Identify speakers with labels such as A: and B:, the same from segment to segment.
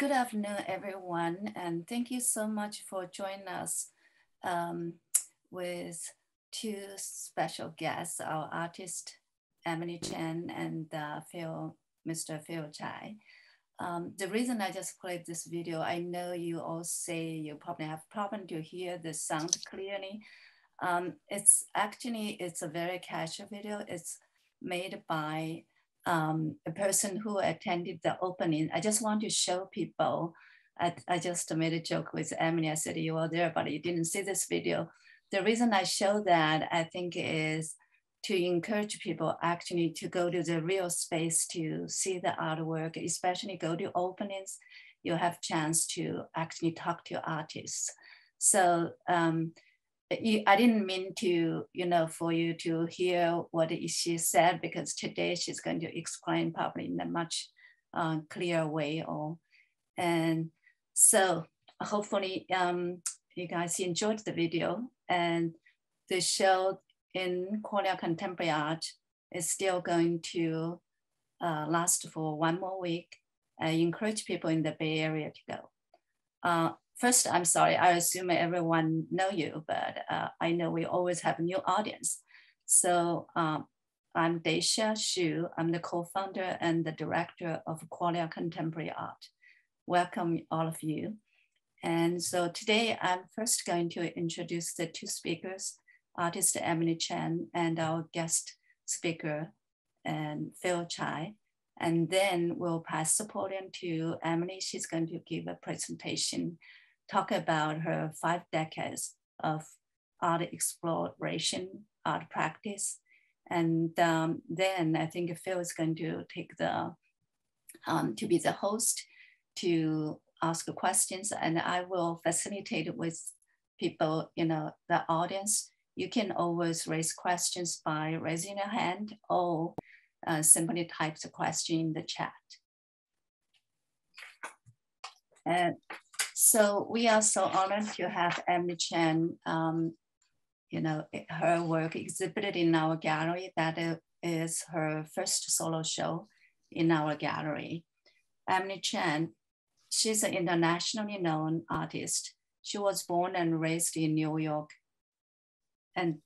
A: Good afternoon, everyone, and thank you so much for joining us with two special guests, our artist, Emily Cheng and Mr. Phillip Cai. The reason I just played this video, I know you all say you probably have problem to hear the sound clearly. It's a very casual video. It's made by a person who attended the opening. I just want to show people, I just made a joke with Emily. I said, you were there, but you didn't see this video. The reason I show that, I think, is to encourage people actually to go to the real space to see the artwork, especially go to openings. You'll have chance to actually talk to artists. So I didn't mean to, for you to hear what she said, because today she's going to explain probably in a much clearer way. And so hopefully you guys enjoyed the video, and the show in Qualia Contemporary Art is still going to last for one more week. I encourage people in the Bay Area to go. First, I'm sorry, I assume everyone know you, but I know we always have a new audience. So I'm Daisha Xu. I'm the co-founder and the director of Qualia Contemporary Art. Welcome all of you. And so today I'm first going to introduce the two speakers, artist Emily Cheng and our guest speaker, and Phillip Cai. And then we'll pass the podium to Emily. She's going to give a presentation, talk about her 5 decades of art exploration, art practice. And then I think Phil is going to take to be the host to ask questions, and I will facilitate with people, the audience. You can always raise questions by raising your hand or simply type the question in the chat. And so we are so honored to have Emily Cheng, her work exhibited in our gallery. That is her first solo show in our gallery. Emily Cheng, she's an internationally known artist. She was born and raised in New York and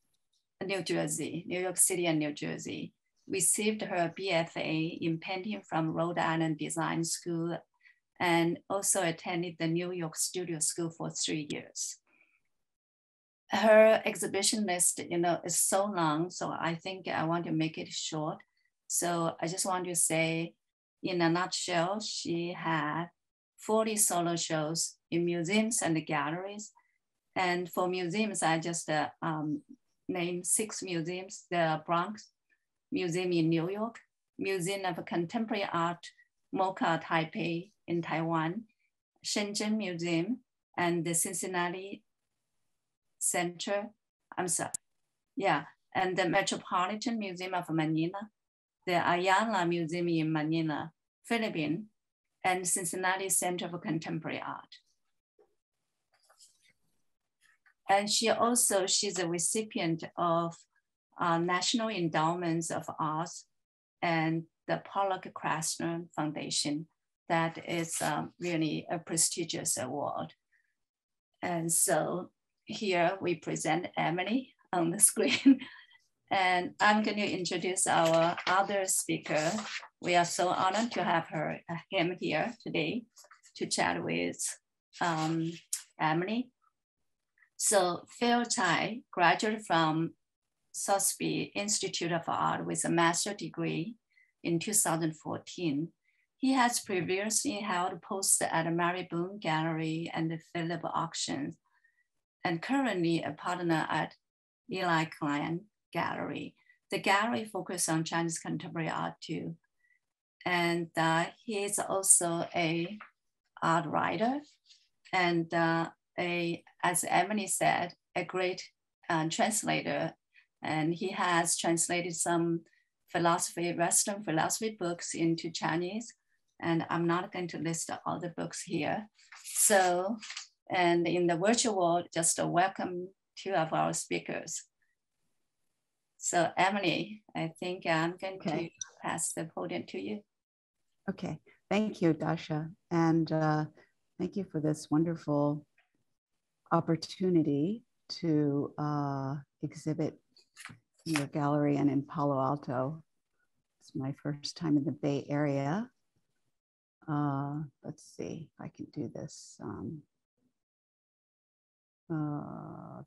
A: New York City and New Jersey. Received her BFA in painting from Rhode Island Design School, and also attended the New York Studio School for 3 years. Her exhibition list, is so long, so I think I want to make it short. So I just want to say, in a nutshell, she had 40 solo shows in museums and galleries. And for museums, I just named 6 museums: the Bronx Museum in New York, Museum of Contemporary Art, MoCA Taipei in Taiwan, Shenzhen Museum, and the Cincinnati Center, and the Metropolitan Museum of Manila, the Ayala Museum in Manila, Philippines, and Cincinnati Center for Contemporary Art. And she's a recipient of National Endowments of Arts and the Palo Alto Foundation. That is really a prestigious award. And so here we present Emily on the screen. And I'm going to introduce our other speaker. We are so honored to have him here today to chat with Emily. So Phillip Cai graduated from Sotheby Institute of Art with a master's degree in 2014. He has previously held posts at Mary Boone Gallery and the Phillip Auctions, and currently a partner at Eli Klein Gallery. The gallery focuses on Chinese contemporary art too. And he is also an art writer, and as Emily said, a great translator. And he has translated some Western philosophy books into Chinese. And I'm not going to list all the books here. So, and in the virtual world, just a welcome 2 of our speakers. So Emily, I think I'm going to pass the podium to you.
B: Okay, Thank you, Dasha. And thank you for this wonderful opportunity to exhibit in your gallery and in Palo Alto. It's my first time in the Bay Area. Let's see if I can do this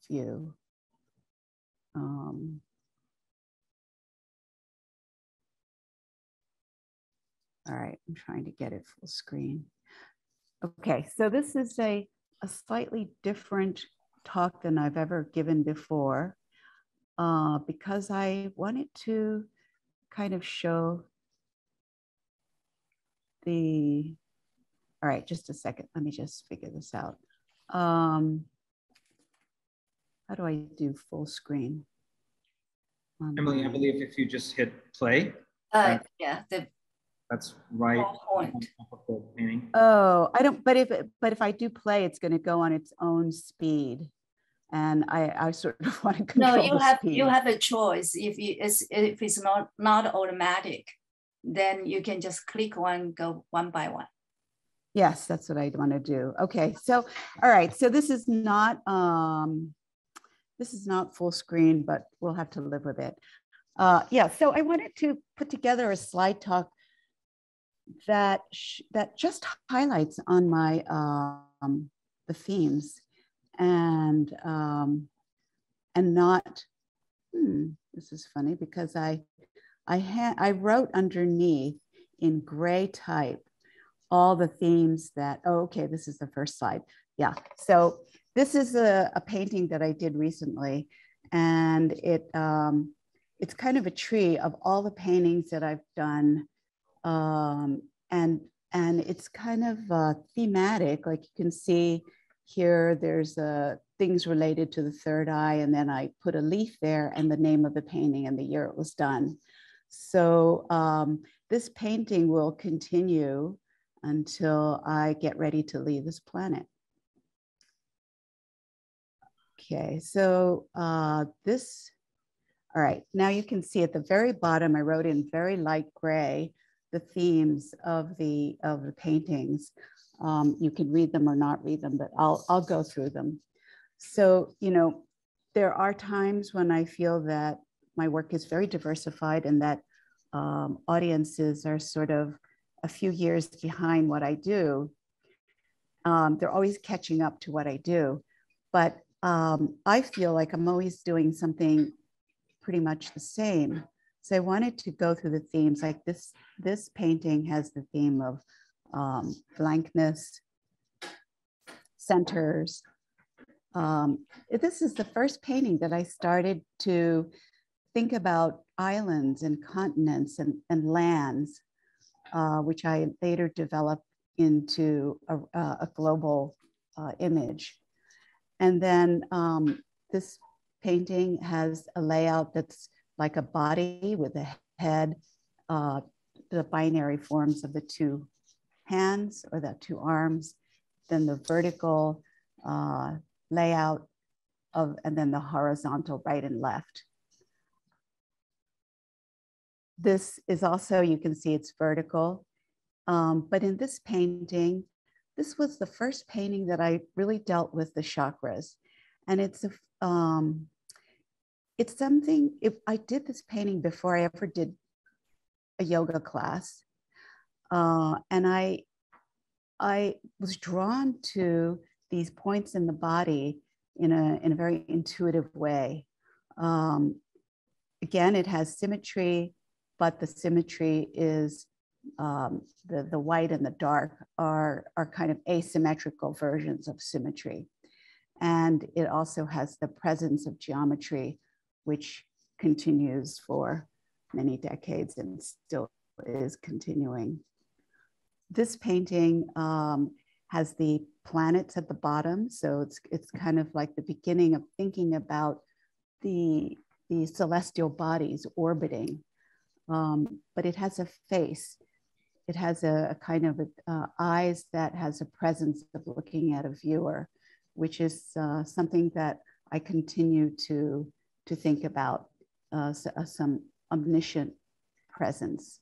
B: view. All right, I'm trying to get it full screen. Okay, so this is a slightly different talk than I've ever given before, because I wanted to kind of show the, all right, just a second, let me just figure this out. How do I do full screen?
C: Emily, I believe if you just hit play.
A: Yeah,
C: that's right.
A: Point.
C: Painting.
B: Oh, I don't, but if I do play, it's going to go on its own speed. And I sort of want to control
A: you have a choice. If it's not automatic, then you can just click one, go one by one.
B: Yes, that's what I want to do. Okay, so all right, so this is not full screen, but we'll have to live with it. Yeah, so I wanted to put together a slide talk that just highlights on my the themes and not. This is funny because I wrote underneath in gray type all the themes that. Oh, okay, this is the first slide. Yeah, so this is a painting that I did recently, and it's kind of a tree of all the paintings that I've done. And it's kind of thematic, like you can see here, there's things related to the third eye, and then I put a leaf there and the name of the painting and the year it was done. So this painting will continue until I get ready to leave this planet. Okay, so all right, now you can see at the very bottom, I wrote in very light gray the themes of the paintings. You can read them or not read them, but I'll go through them. So, you know, there are times when I feel that my work is very diversified and that audiences are sort of a few years behind what I do. They're always catching up to what I do, but I feel like I'm always doing something pretty much the same. So I wanted to go through the themes. Like this painting has the theme of blankness, centers. This is the first painting that I started to think about islands and continents and lands, which I later developed into a global image. And then this painting has a layout that's like a body with a head, the binary forms of the two hands or the two arms, then the vertical layout and then the horizontal right and left. This is also, you can see it's vertical, but in this painting, this was the first painting that I really dealt with the chakras. And it's something, if I did this painting before I ever did a yoga class. And I was drawn to these points in the body in a very intuitive way. Again, it has symmetry, but the symmetry is the white and the dark are kind of asymmetrical versions of symmetry. And it also has the presence of geometry, which continues for many decades and still is continuing. This painting has the planets at the bottom. So it's kind of like the beginning of thinking about the celestial bodies orbiting. But it has a face. It has a kind of eyes that has a presence of looking at a viewer, which is something that I continue to think about, some omniscient presence.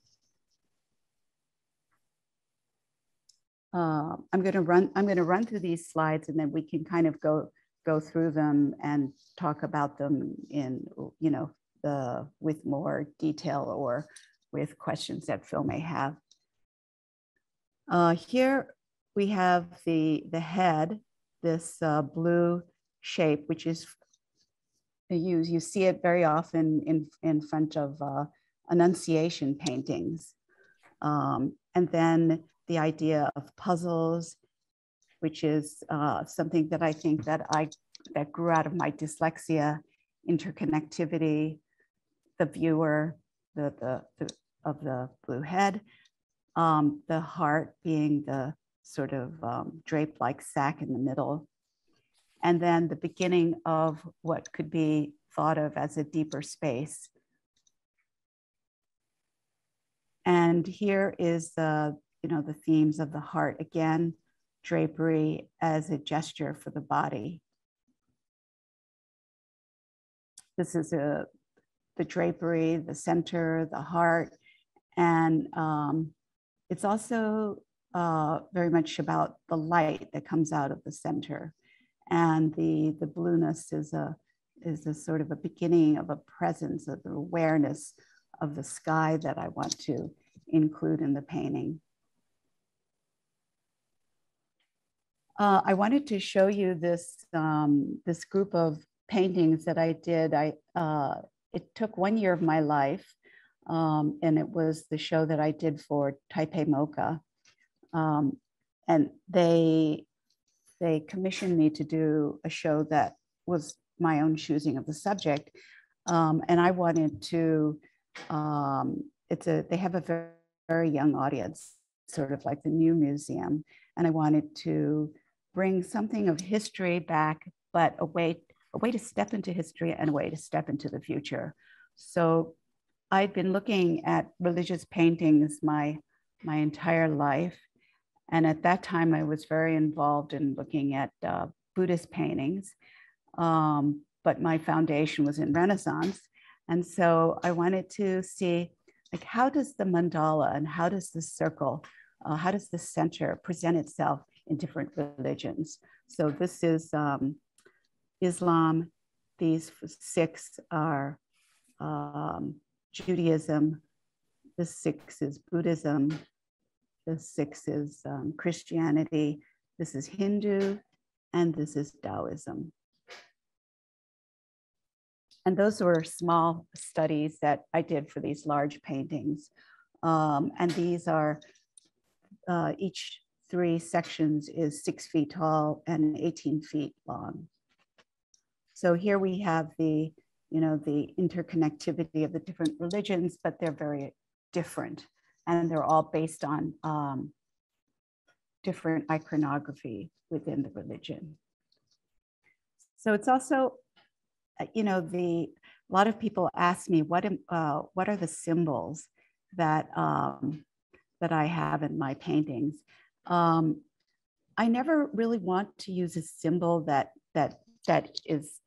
B: I'm going to run through these slides, and then we can kind of go through them and talk about them in, you know, with more detail or with questions that Phil may have. Here we have the head, this blue shape, which is you see it very often in front of Annunciation paintings, and then the idea of puzzles, which is something that I think that grew out of my dyslexia, interconnectivity, the viewer, of the blue head, the heart being the sort of draped like sack in the middle, and then the beginning of what could be thought of as a deeper space. And here is the themes of the heart again, drapery as a gesture for the body. This is the drapery, the center, the heart, and it's also very much about the light that comes out of the center, and the blueness is a sort of a beginning of a presence of the awareness of the sky that I want to include in the painting. I wanted to show you this this group of paintings that I did. It took 1 year of my life, and it was the show that I did for Taipei MoCA, and they commissioned me to do a show that was my own choosing of the subject, and I wanted to. They have a very, very young audience, sort of like the new museum, and I wanted to bring something of history back, but a way to step into history and a way to step into the future. So I'd been looking at religious paintings my entire life, and at that time I was very involved in looking at Buddhist paintings, but my foundation was in Renaissance, and so I wanted to see, like, how does the mandala and how does the circle, how does the center present itself in different religions? So this is Islam. These 6 are Judaism. The 6 is Buddhism. The 6 is Christianity. This is Hindu, and this is Taoism. And those were small studies that I did for these large paintings. And these are, each 3 sections is 6 feet tall and 18 feet long. So here we have the interconnectivity of the different religions, but they're very different. And they're all based on different iconography within the religion. So it's also, a lot of people ask me, what are the symbols that I have in my paintings? I never really want to use a symbol that is,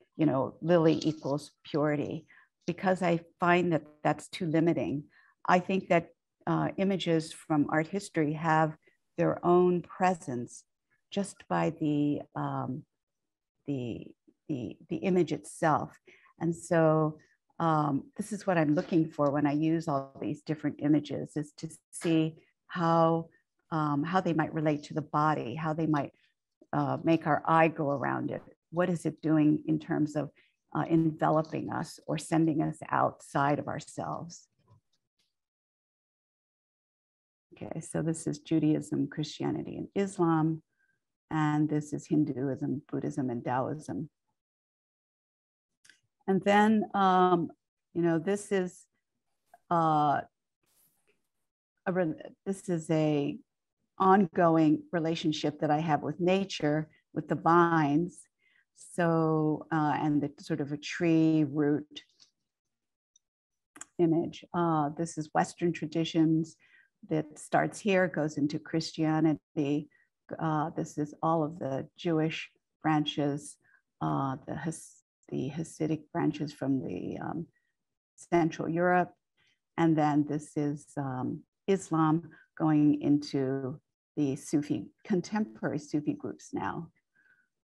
B: lily equals purity, because I find that that's too limiting. I think that images from art history have their own presence just by the image itself. And so this is what I'm looking for when I use all these different images, is to see how they might relate to the body, how they might make our eye go around it. What is it doing in terms of enveloping us or sending us outside of ourselves? Okay, so this is Judaism, Christianity, and Islam, and this is Hinduism, Buddhism, and Taoism. And then, this is a ongoing relationship that I have with nature, with the vines. So, and the sort of a tree root image. This is Western traditions that starts here, goes into Christianity. This is all of the Jewish branches, the Hasidic branches from the Central Europe. And then this is Islam going into the Sufi, contemporary Sufi groups now.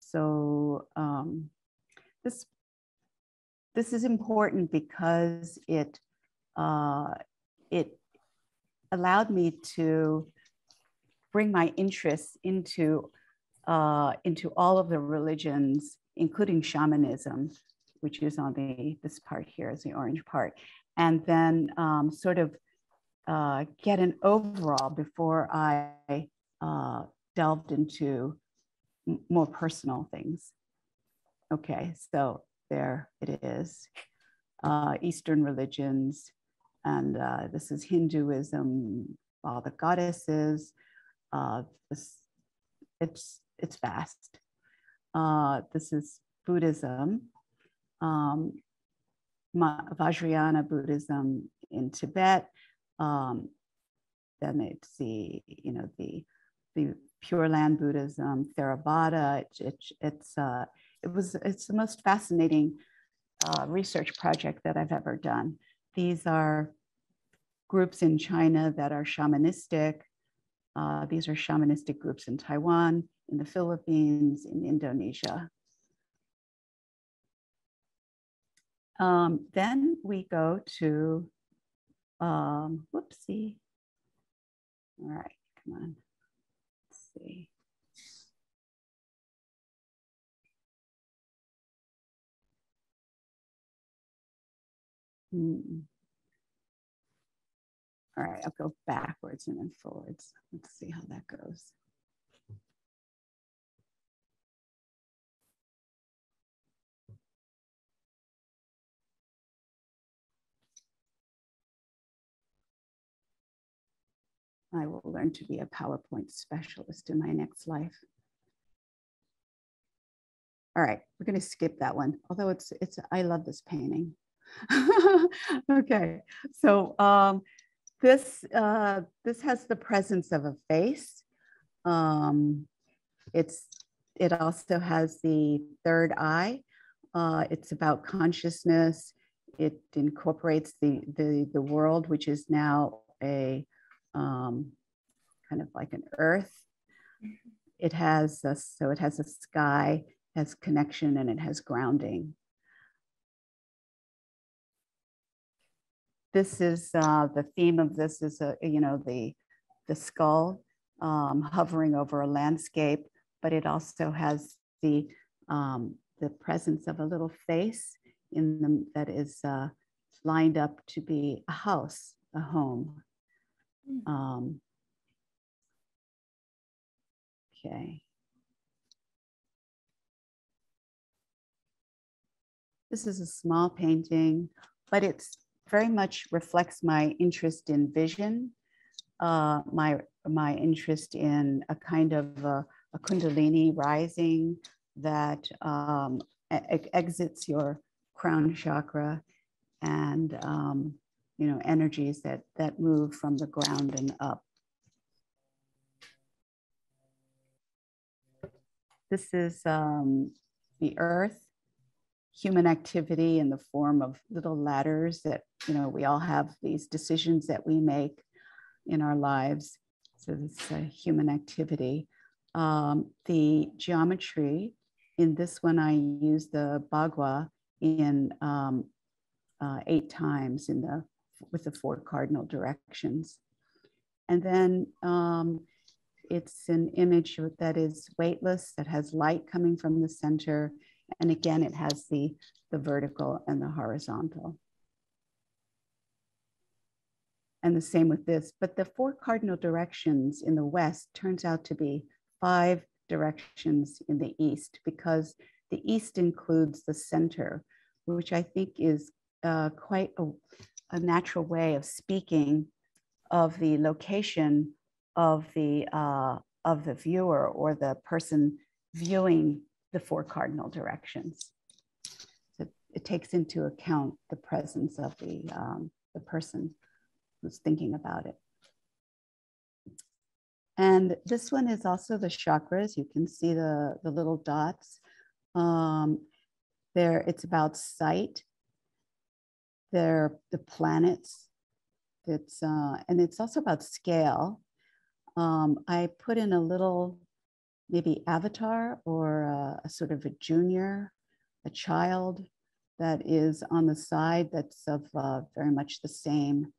B: So this is important because it allowed me to bring my interests into all of the religions, including shamanism, which is on this part here is the orange part, and then sort of get an overall before I delved into more personal things. Okay, so there it is. Eastern religions, and this is Hinduism, all the goddesses. It's vast. This is Buddhism, Vajrayana Buddhism in Tibet. Then it's the Pure Land Buddhism, Theravada. It's the most fascinating research project that I've ever done. These are groups in China that are shamanistic. These are shamanistic groups in Taiwan, in the Philippines, in Indonesia. Then we go to, whoopsie. All right, come on, let's see. All right, I'll go backwards and then forwards. Let's see how that goes. I will learn to be a PowerPoint specialist in my next life. All right, we're going to skip that one, although I love this painting. Okay, so this has the presence of a face. It also has the third eye. It's about consciousness. It incorporates the world, which is now a kind of like an earth. It has a sky, has connection, and it has grounding. This is the theme of this is the skull hovering over a landscape, but it also has the presence of a little face in them that is lined up to be a house, a home. Okay. This is a small painting, but it's very much reflects my interest in vision, my interest in a kind of a kundalini rising that exits your crown chakra, and energies that move from the ground and up. This is the earth. Human activity in the form of little ladders that, we all have these decisions that we make in our lives. So this is a human activity. The geometry, in this one, I use the bagua in 8 times with the 4 cardinal directions. And then it's an image that is weightless, that has light coming from the center. And again, it has the vertical and the horizontal. And the same with this, but the 4 cardinal directions in the West turns out to be 5 directions in the East, because the East includes the center, which I think is quite a natural way of speaking of the location of the viewer or the person viewing the 4 cardinal directions. So it takes into account the presence of the person who's thinking about it. And this one is also the chakras. You can see the little dots. There, it's about sight. They're the planets. And it's also about scale. I put in a little maybe avatar or a sort of a junior, a child that is on the side that's of very much the same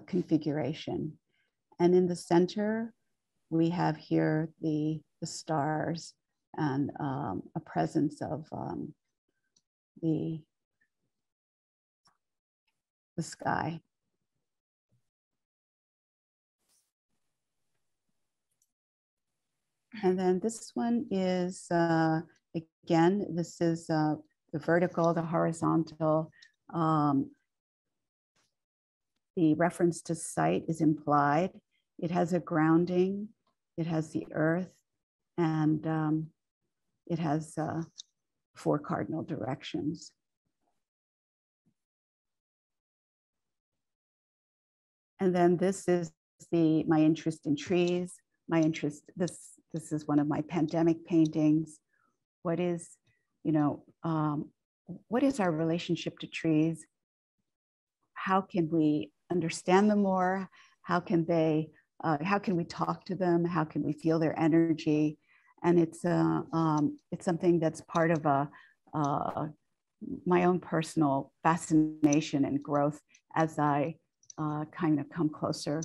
B: configuration. And in the center, we have here the stars and a presence of the sky. And then this one is, again, this is the vertical, the horizontal. The reference to sight is implied. It has a grounding, it has the earth, and it has 4 cardinal directions. And then this is my interest in trees. My interest, this is one of my pandemic paintings. What is, what is our relationship to trees? How can we understand them more? How can we talk to them? How can we feel their energy? And it's something that's part of my own personal fascination and growth as I kind of come closer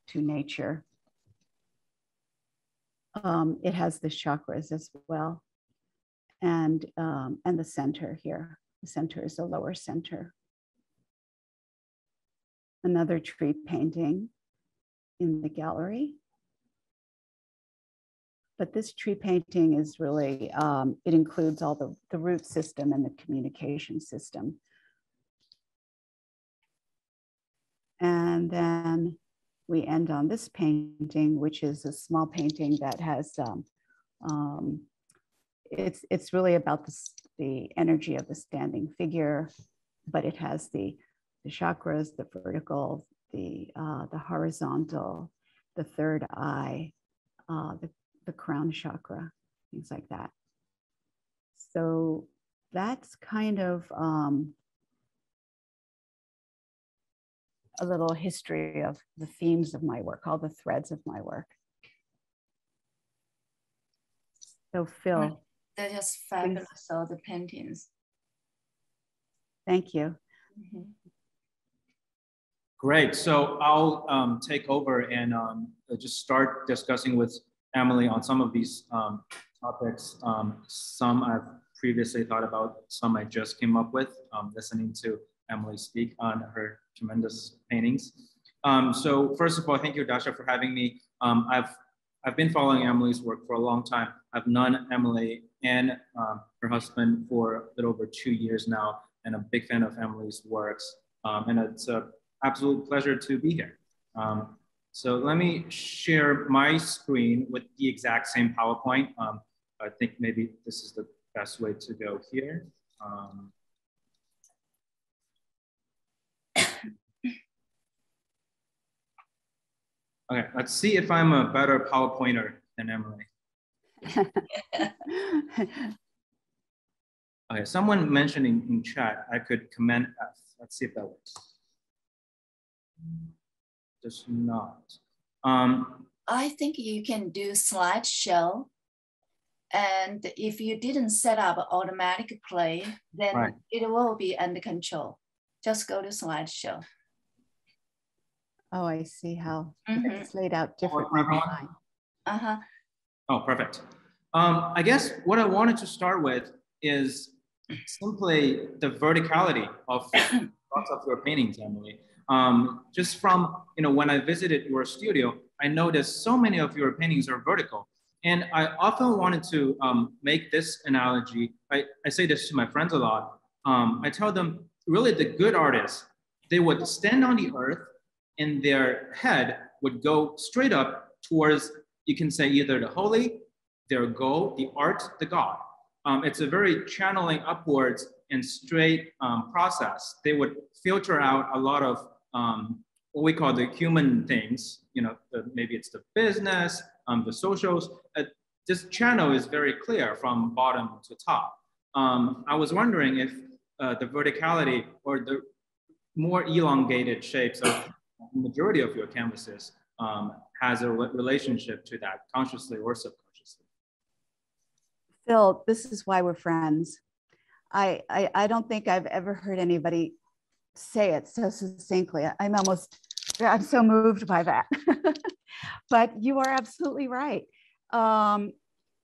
B: to nature. It has the chakras as well, and the center here. The center is the lower center. Another tree painting in the gallery. But this tree painting is really, it includes all the root system and the communication system. And then we end on this painting, which is a small painting that has, it's really about the energy of the standing figure, but it has the chakras, the vertical, the horizontal, the third eye, the crown chakra, things like that. So that's kind of a little history of the themes of my work, all the threads of my work. So Phil.
A: They're just fabulous, please. All the paintings.
B: Thank you.
A: Mm-hmm.
C: Great, so I'll take over and just start discussing with Emily on some of these topics. Some I've previously thought about, some I just came up with, listening to Emily speak on her tremendous paintings. So first of all, thank you, Dasha, for having me. I've been following Emily's work for a long time. I've known Emily and her husband for a little over 2 years now, and a big fan of Emily's works. And it's an absolute pleasure to be here. So let me share my screen with the exact same PowerPoint. I think maybe this is the best way to go here. Okay, let's see if I'm a better PowerPointer than Emily. Okay, someone mentioned in chat I could Command F. Let's see if that works. Does not.
A: I think you can do slideshow. And if you didn't set up automatic play, then right. It will be under control. Just go to slideshow.
B: Oh, I see how it's laid out differently.
A: Uh-huh.
C: Oh, perfect. I guess what I wanted to start with is simply the verticality of lots of your paintings, Emily. Just from, when I visited your studio, I noticed so many of your paintings are vertical. And I often wanted to make this analogy. I say this to my friends a lot. I tell them, really the good artists, they would stand on the earth and their head would go straight up towards, you can say either the holy, their goal, the art, the God. It's a very channeling upwards and straight process. They would filter out a lot of what we call the human things, maybe it's the business, the socials. This channel is very clear from bottom to top. I was wondering if the verticality or the more elongated shapes of the majority of your canvases has a relationship to that, consciously or subconsciously.
B: Phil, this is why we're friends. I don't think I've ever heard anybody say it so succinctly. I'm so moved by that. But you are absolutely right. I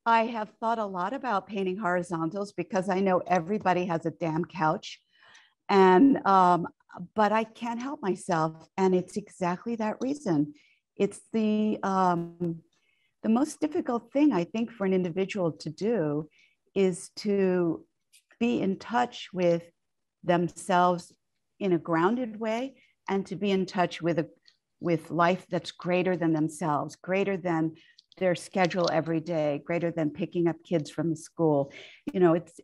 B: have thought a lot about painting horizontals because I know everybody has a damn couch, and but I can't help myself, and it's exactly that reason. It's the most difficult thing I think for an individual to do is to be in touch with themselves in a grounded way, and to be in touch with life that's greater than themselves, greater than their schedule every day, greater than picking up kids from the school. You know, it's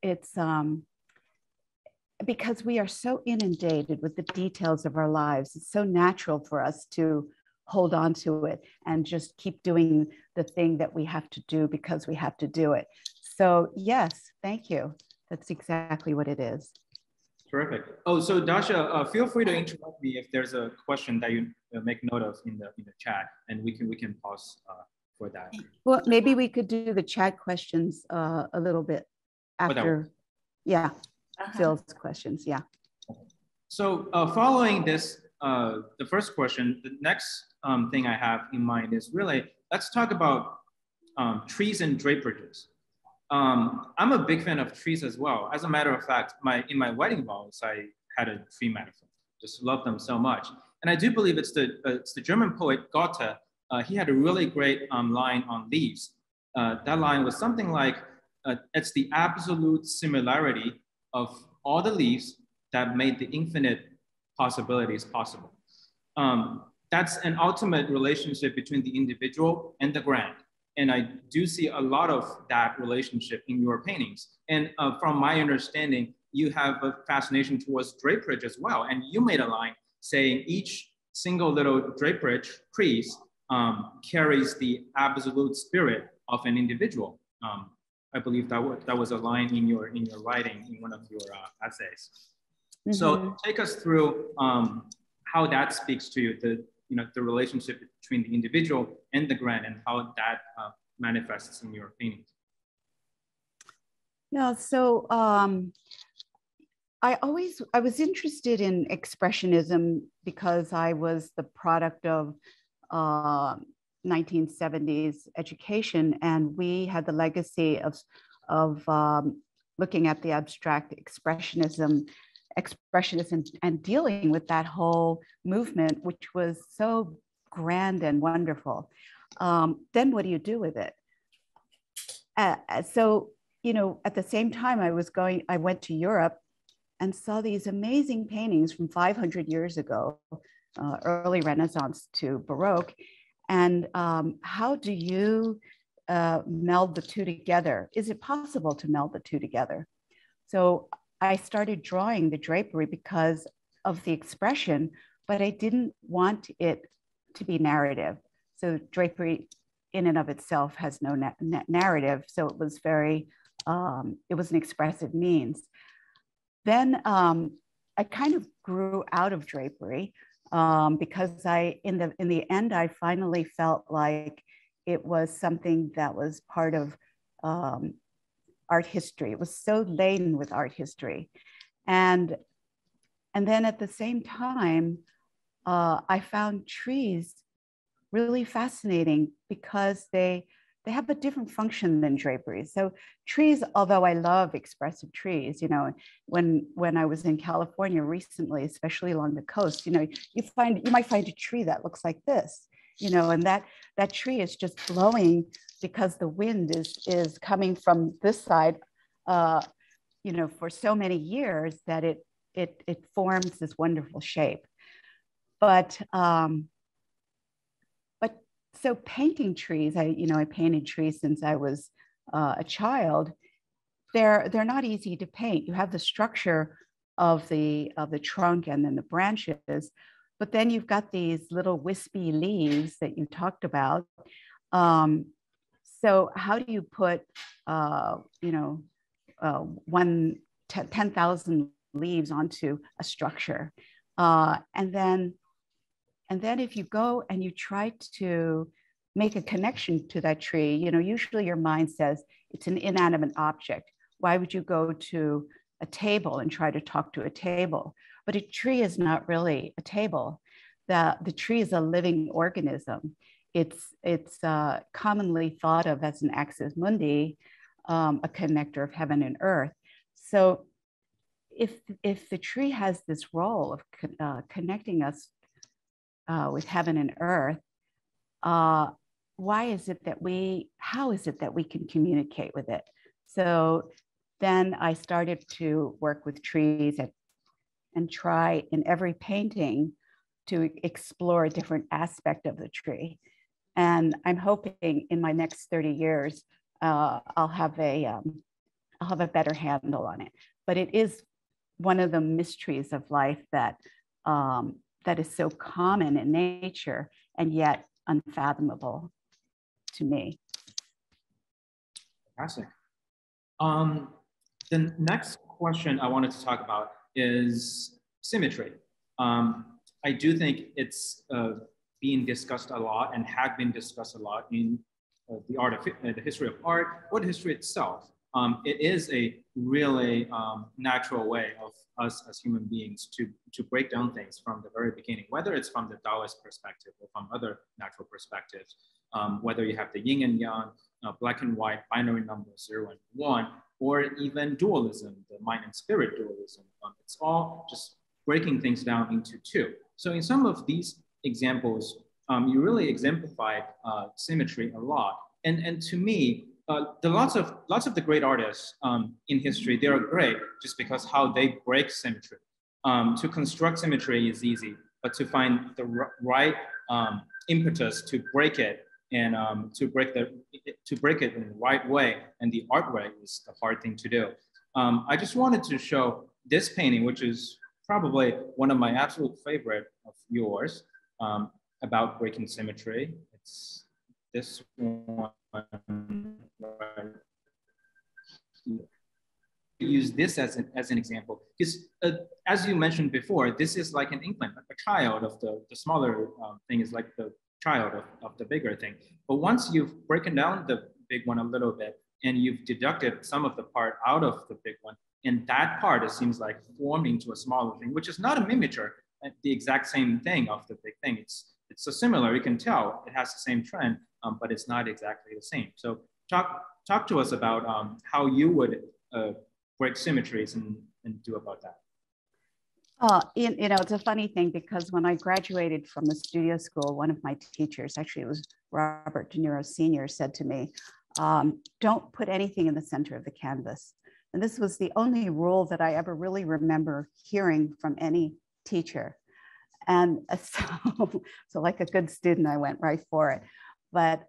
B: because we are so inundated with the details of our lives. It's so natural for us to hold on to it and just keep doing the thing that we have to do because we have to do it. So yes, thank you. That's exactly what it is.
C: Terrific. Oh, so Dasha, feel free to interrupt me if there's a question that you make note of in the chat, and we can pause for that.
B: Well, maybe we could do the chat questions a little bit after. Yeah, Phil's questions. Yeah.
C: So following this, the first question, the next thing I have in mind is really, let's talk about trees and draperies. I'm a big fan of trees as well. As a matter of fact, in my wedding vows, I had a tree metaphor. Just love them so much. And I do believe it's the German poet Goethe. He had a really great line on leaves. That line was something like, it's the absolute similarity of all the leaves that made the infinite possibilities possible. That's an ultimate relationship between the individual and the grand. And I do see a lot of that relationship in your paintings. And from my understanding, you have a fascination towards draperage as well. And you made a line saying each single little draperage crease carries the absolute spirit of an individual. I believe that was a line in your writing in one of your essays. Mm-hmm. So take us through how that speaks to you, the relationship between the individual and the grand, and how that manifests in your paintings.
B: Yeah, so I was interested in expressionism because I was the product of 1970s education, and we had the legacy of looking at the abstract expressionism and dealing with that whole movement, which was so grand and wonderful. Then what do you do with it? So, you know, at the same time I went to Europe and saw these amazing paintings from 500 years ago, early Renaissance to Baroque. And how do you meld the two together? Is it possible to meld the two together? So I started drawing the drapery because of the expression, but I didn't want it to be narrative. So drapery in and of itself has no narrative. So it was it was an expressive means. Then I kind of grew out of drapery because in the end, I finally felt like it was something that was part of art history. It was so laden with art history. And then at the same time, I found trees really fascinating because they have a different function than draperies. So trees, although I love expressive trees, you know, when I was in California recently, especially along the coast, you know, you might find a tree that looks like this, you know, and that tree is just blowing because the wind is coming from this side, you know, for so many years that it forms this wonderful shape. But so painting trees, I painted trees since I was a child. They're not easy to paint. You have the structure of the trunk and then the branches, but then you've got these little wispy leaves that you talked about. So how do you put 10,000 leaves onto a structure, and And then if you go and you try to make a connection to that tree, usually your mind says it's an inanimate object. Why would you go to a table and try to talk to a table? But a tree is not really a table. The tree is a living organism. It's commonly thought of as an axis mundi, a connector of heaven and earth. So if the tree has this role of connecting us with heaven and earth, how is it that we can communicate with it? So then I started to work with trees and try in every painting to explore a different aspect of the tree. And I'm hoping in my next 30 years, I'll have a better handle on it. But it is one of the mysteries of life that is so common in nature and yet unfathomable to me.
C: Fantastic. The next question I wanted to talk about is symmetry. I do think it's being discussed a lot and had been discussed a lot in the history of art or the history itself. It is a really natural way of us as human beings to break down things from the very beginning, whether it's from the Taoist perspective or from other natural perspectives, whether you have the yin and yang, black and white, binary numbers, 0 and 1, or even dualism, the mind and spirit dualism. It's all just breaking things down into two. So in some of these examples, you really exemplified symmetry a lot. And to me, lots of the great artists in history, they are great just because how they break symmetry. To construct symmetry is easy, but to find the right impetus to break it and to break it in the right way and the art way is the hard thing to do. I just wanted to show this painting, which is probably one of my absolute favorite of yours, about breaking symmetry. It's this one. Use this as an example because as you mentioned before, this is like an inkling, like a child of the smaller thing is like the child of the bigger thing. But once you've broken down the big one a little bit and you've deducted some of the part out of the big one, and that part, it seems like, formed into a smaller thing, which is not a miniature, the exact same thing of the big thing. It's so similar, you can tell it has the same trend, but it's not exactly the same. So talk to us about how you would break symmetries and do about that.
B: It's a funny thing because when I graduated from the studio school, one of my teachers, actually it was Robert De Niro Sr., said to me, don't put anything in the center of the canvas. And this was the only rule that I ever really remember hearing from any teacher. And so like a good student, I went right for it. But,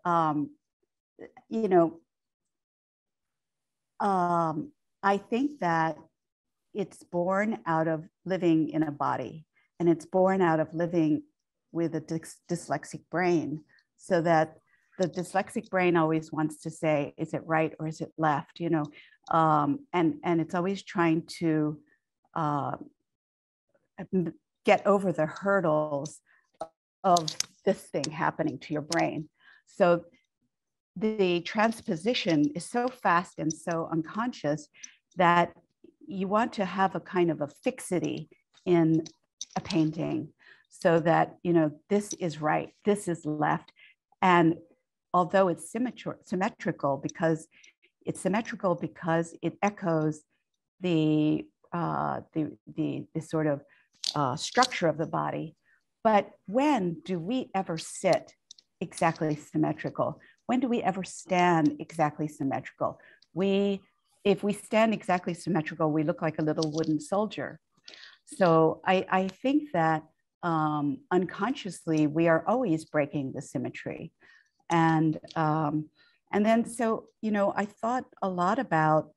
B: I think that it's born out of living in a body, and it's born out of living with a dyslexic brain, so that the dyslexic brain always wants to say, is it right or is it left, and it's always trying to get over the hurdles of this thing happening to your brain. So the transposition is so fast and so unconscious that you want to have a kind of a fixity in a painting so that, this is right, this is left. And although it's symmetrical because it echoes the sort of structure of the body. But when do we ever sit exactly symmetrical? When do we ever stand exactly symmetrical? If we stand exactly symmetrical, we look like a little wooden soldier. So I think that unconsciously we are always breaking the symmetry. And then so, I thought a lot about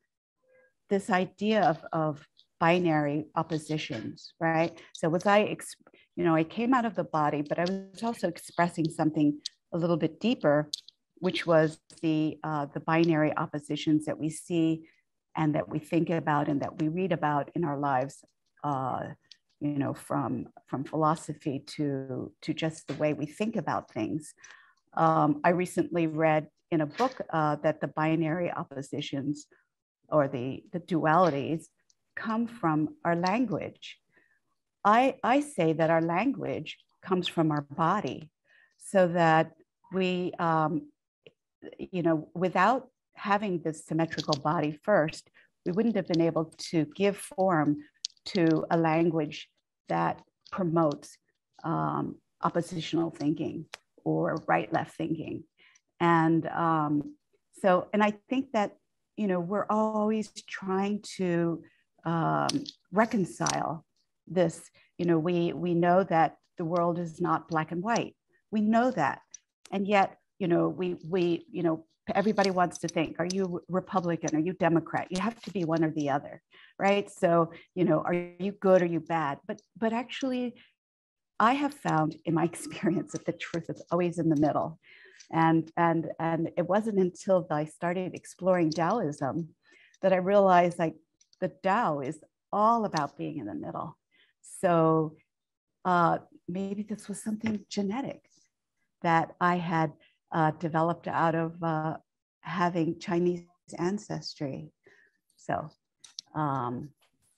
B: this idea of binary oppositions, right? So I came out of the body, but I was also expressing something a little bit deeper, which was the binary oppositions that we see and that we think about and that we read about in our lives from philosophy to just the way we think about things. I recently read in a book that the binary oppositions or the dualities come from our language. I say that our language comes from our body, so that we, without having this symmetrical body first, we wouldn't have been able to give form to a language that promotes oppositional thinking or right-left thinking. And I think that, we're always trying to reconcile this. We know that the world is not black and white. We know that. And yet, everybody wants to think, are you Republican? Are you Democrat? You have to be one or the other, right? So, are you good or are you bad? But actually, I have found in my experience that the truth is always in the middle. And it wasn't until I started exploring Taoism that I realized, like, the Tao is all about being in the middle. So maybe this was something genetic that I had developed out of having Chinese ancestry. So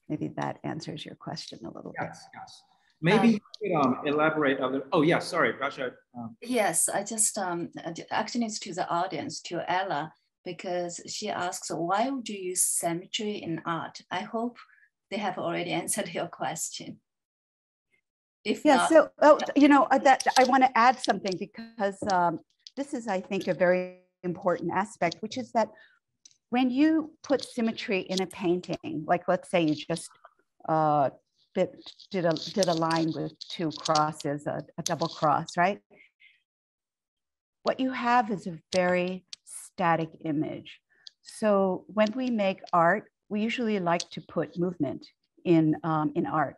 B: maybe that answers your question a little bit.
C: Yes. Maybe you could elaborate a little. Oh, yeah, sorry, Rasha.
A: Yes, I just actually it's to the audience, to Ella, because she asks, why would you use symmetry in art? I hope they have already answered your question. If not,
B: so that I want to add something, because this is, I think, a very important aspect, which is that when you put symmetry in a painting, like let's say you just did a line with two crosses, a double cross, right? What you have is a very static image. So when we make art, we usually like to put movement in art.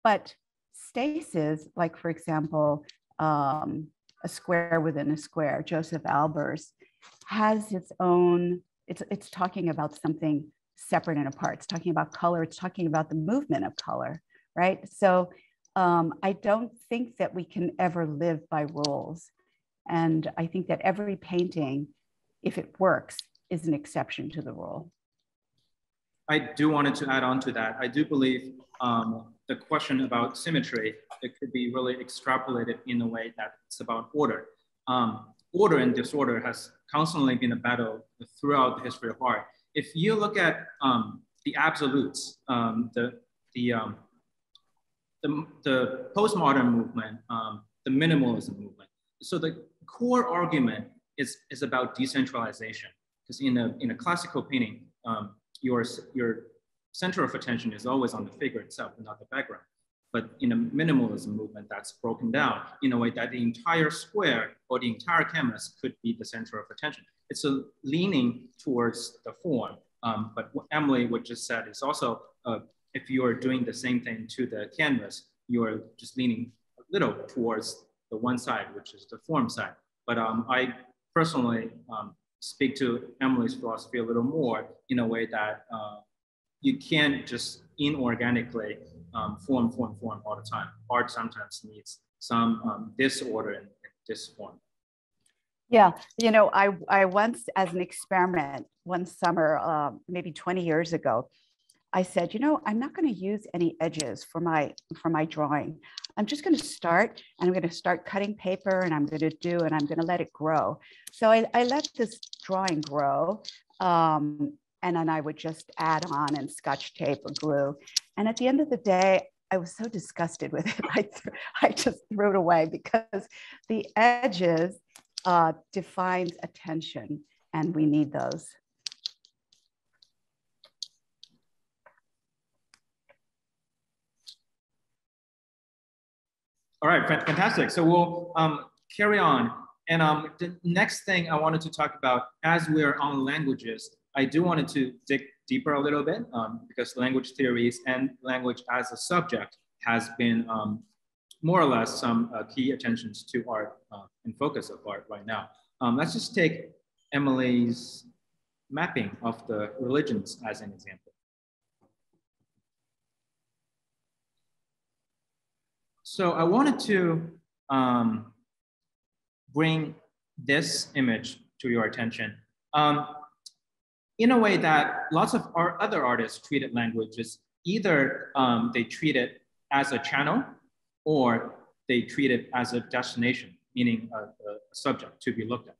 B: But stasis, like for example, a square within a square, Joseph Albers, has its own, it's talking about something separate and apart. It's talking about color. It's talking about the movement of color, right? So I don't think that we can ever live by rules. And I think that every painting, if it works, is an exception to the rule.
C: I do wanted to add on to that. I do believe the question about symmetry, it could be really extrapolated in a way that it's about order. Order and disorder has constantly been a battle throughout the history of art. If you look at the absolutes, the postmodern movement, the minimalism movement. So the core argument is about decentralization, because in a classical painting, your center of attention is always on the figure itself and not the background. But in a minimalism movement, that's broken down in a way that the entire square or the entire canvas could be the center of attention. It's a leaning towards the form. But what Emily would just said is also, if you're doing the same thing to the canvas, you're just leaning a little towards the one side, which is the form side. But I personally speak to Emily's philosophy a little more in a way that you can't just inorganically form all the time. Art sometimes needs some disorder in this form.
B: Yeah, I once, as an experiment, one summer, maybe 20 years ago, I said, I'm not going to use any edges for my drawing. I'm just going to start, and I'm going to start cutting paper, and I'm going to let it grow. So I let this drawing grow, and then I would just add on and Scotch tape or glue. And at the end of the day, I was so disgusted with it. I just threw it away, because the edges defines attention, and we need those.
C: All right, fantastic. So we'll carry on. And the next thing I wanted to talk about, as we're on languages, I do wanted to dig deeper a little bit, because language theories and language as a subject has been more or less some key attentions to art and focus of art right now. Let's just take Emily's mapping of the religions as an example. So I wanted to bring this image to your attention in a way that lots of other artists treated languages. Either they treat it as a channel or they treat it as a destination, meaning a subject to be looked at.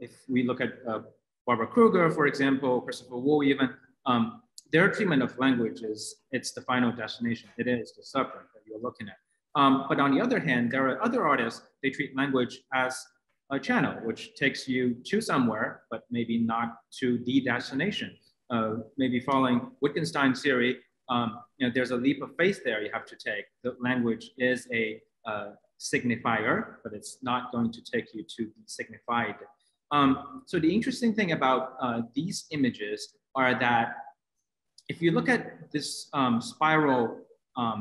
C: If we look at Barbara Kruger, for example, Christopher Wu even, their treatment of language is it's the final destination. It is the subject that you're looking at. But on the other hand, there are other artists, they treat language as a channel, which takes you to somewhere, but maybe not to the destination. Maybe following Wittgenstein's theory, there's a leap of faith there you have to take. The language is a signifier, but it's not going to take you to the signified. So the interesting thing about these images are that if you look at this spiral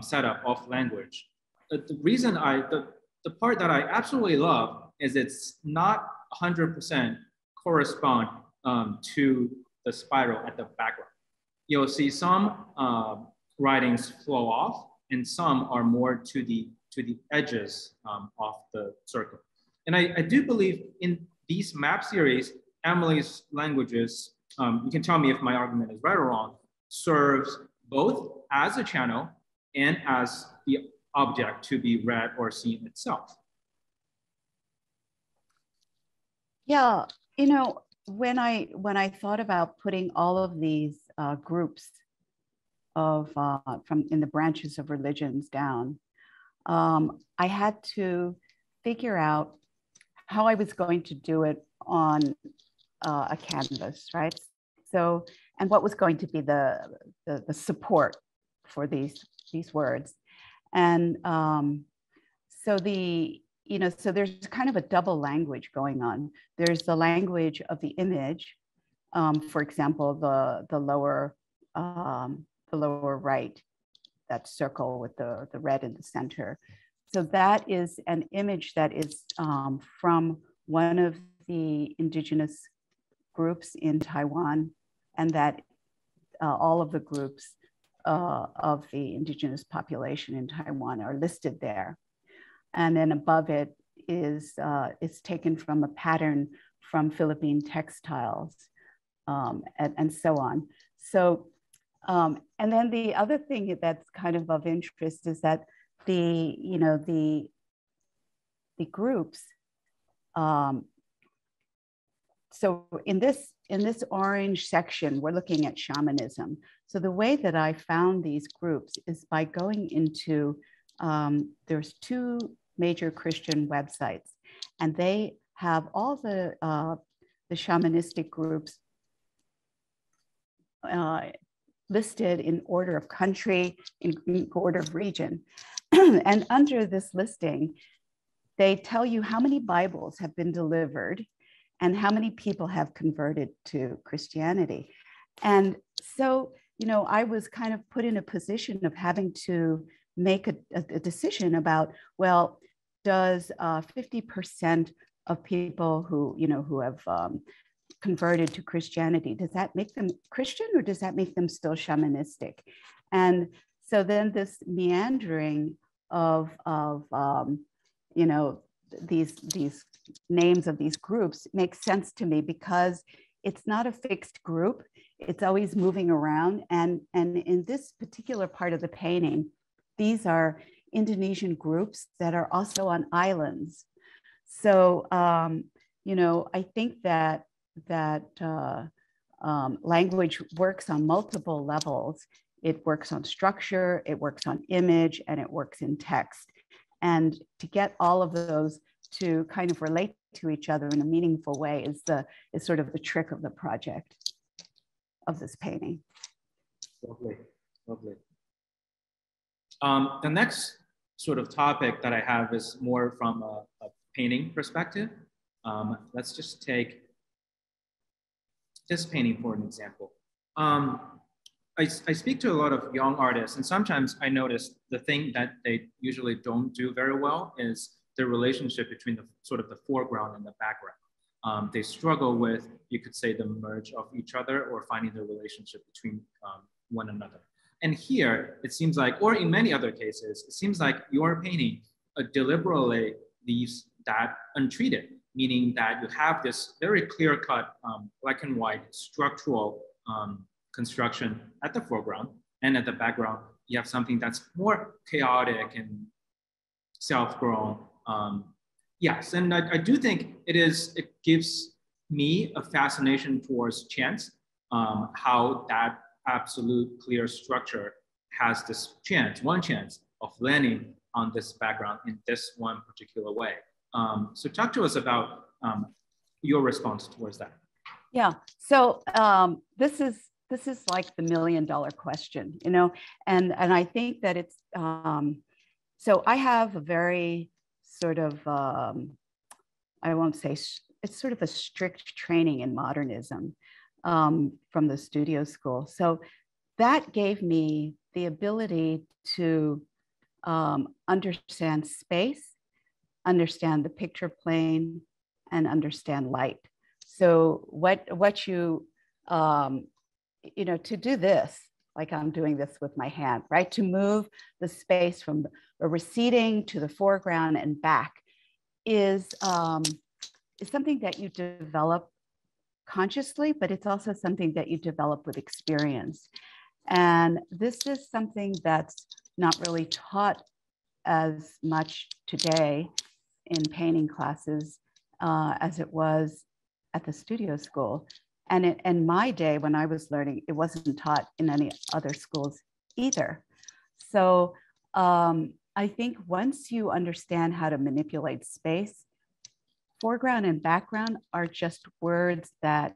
C: setup of language, the reason the part that I absolutely love is it's not 100% correspond to the spiral at the background. You'll see some writings flow off and some are more to the edges of the circle. And I do believe in these map series, Emily's languages, you can tell me if my argument is right or wrong, serves both as a channel and as the object to be read or seen itself.
B: Yeah, when I thought about putting all of these groups of from in the branches of religions down, I had to figure out how I was going to do it on a canvas, right? So, and what was going to be the support for these words, and so so there's kind of a double language going on. There's the language of the image, for example, the lower right, that circle with the red in the center. So that is an image that is from one of the indigenous groups in Taiwan, and that all of the groups of the indigenous population in Taiwan are listed there. And then above it is taken from a pattern from Philippine textiles, and so on. So, and then the other thing that's kind of interest is that the groups. So in this orange section, we're looking at shamanism. So the way that I found these groups is by going into, there's two major Christian websites, and they have all the shamanistic groups listed in order of country, in order of region. And under this listing, they tell you how many Bibles have been delivered and how many people have converted to Christianity. And so, I was kind of put in a position of having to make a decision about, well, does 50% of people who have converted to Christianity, does that make them Christian or does that make them still shamanistic? And so then this meandering of these names of these groups makes sense to me, because it's not a fixed group. It's always moving around. And in this particular part of the painting, these are Indonesian groups that are also on islands. So, I think that language works on multiple levels. It works on structure, it works on image, and it works in text. And to get all of those to kind of relate to each other in a meaningful way is sort of the trick of the project, of this painting.
C: Lovely, lovely. The next sort of topic that I have is more from a painting perspective. Let's just take this painting for an example. I speak to a lot of young artists, and sometimes I notice the thing that they usually don't do very well is the relationship between the sort of the foreground and the background. They struggle with, you could say, the merge of each other or finding the relationship between one another. And here, it seems like, or in many other cases, it seems like your painting deliberately leaves that untreated, meaning that you have this very clear-cut black and white structural construction at the foreground, and at the background, you have something that's more chaotic and self-grown. Yes, and I do think it gives me a fascination towards chance, how that absolute clear structure has this one chance of landing on this background in this one particular way. So talk to us about your response towards that.
B: Yeah, so this is like the $1 million question, you know, and I think that it's, so I have a very sort of, I won't say, it's sort of a strict training in modernism from the studio school. So that gave me the ability to understand space, understand the picture plane, and understand light. So what you, you know, to do this, like I'm doing this with my hand, right? To move the space from the receding to the foreground and back is something that you develop consciously, but it's also something that you develop with experience. And this is something that's not really taught as much today in painting classes as it was at the studio school. And in my day, when I was learning, it wasn't taught in any other schools either. So I think once you understand how to manipulate space, foreground and background are just words that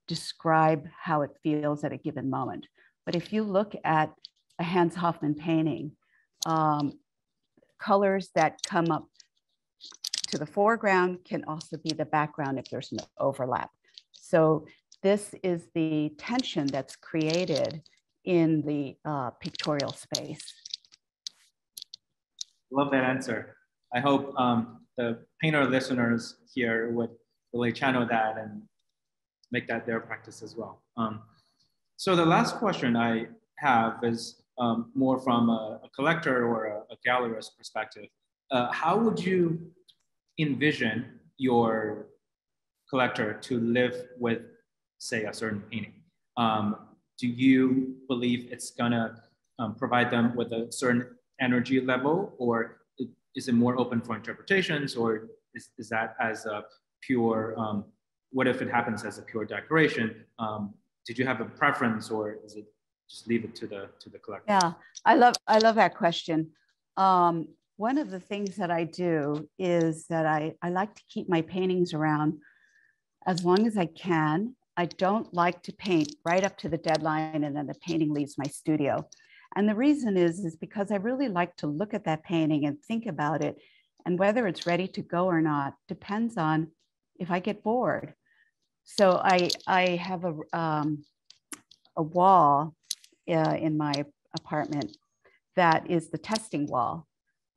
B: describe how it feels at a given moment. But if you look at a Hans Hofmann painting, colors that come up to the foreground can also be the background if there's no overlap. So this is the tension that's created in the pictorial space.
C: Love that answer. I hope the painter listeners here would really channel that and make that their practice as well. So the last question I have is more from a collector or a gallerist perspective. How would you envision your collector to live with, say, a certain painting? Do you believe it's gonna provide them with a certain energy level, or is it more open for interpretations, or is that as a pure, what if it happens as a pure decoration? Did you have a preference, or is it just leave it to the collector?
B: Yeah, I love that question. One of the things that I do is that I like to keep my paintings around as long as I can. I don't like to paint right up to the deadline and then the painting leaves my studio. And the reason is because I really like to look at that painting and think about it, and whether it's ready to go or not depends on if I get bored. So I have a wall in my apartment that is the testing wall.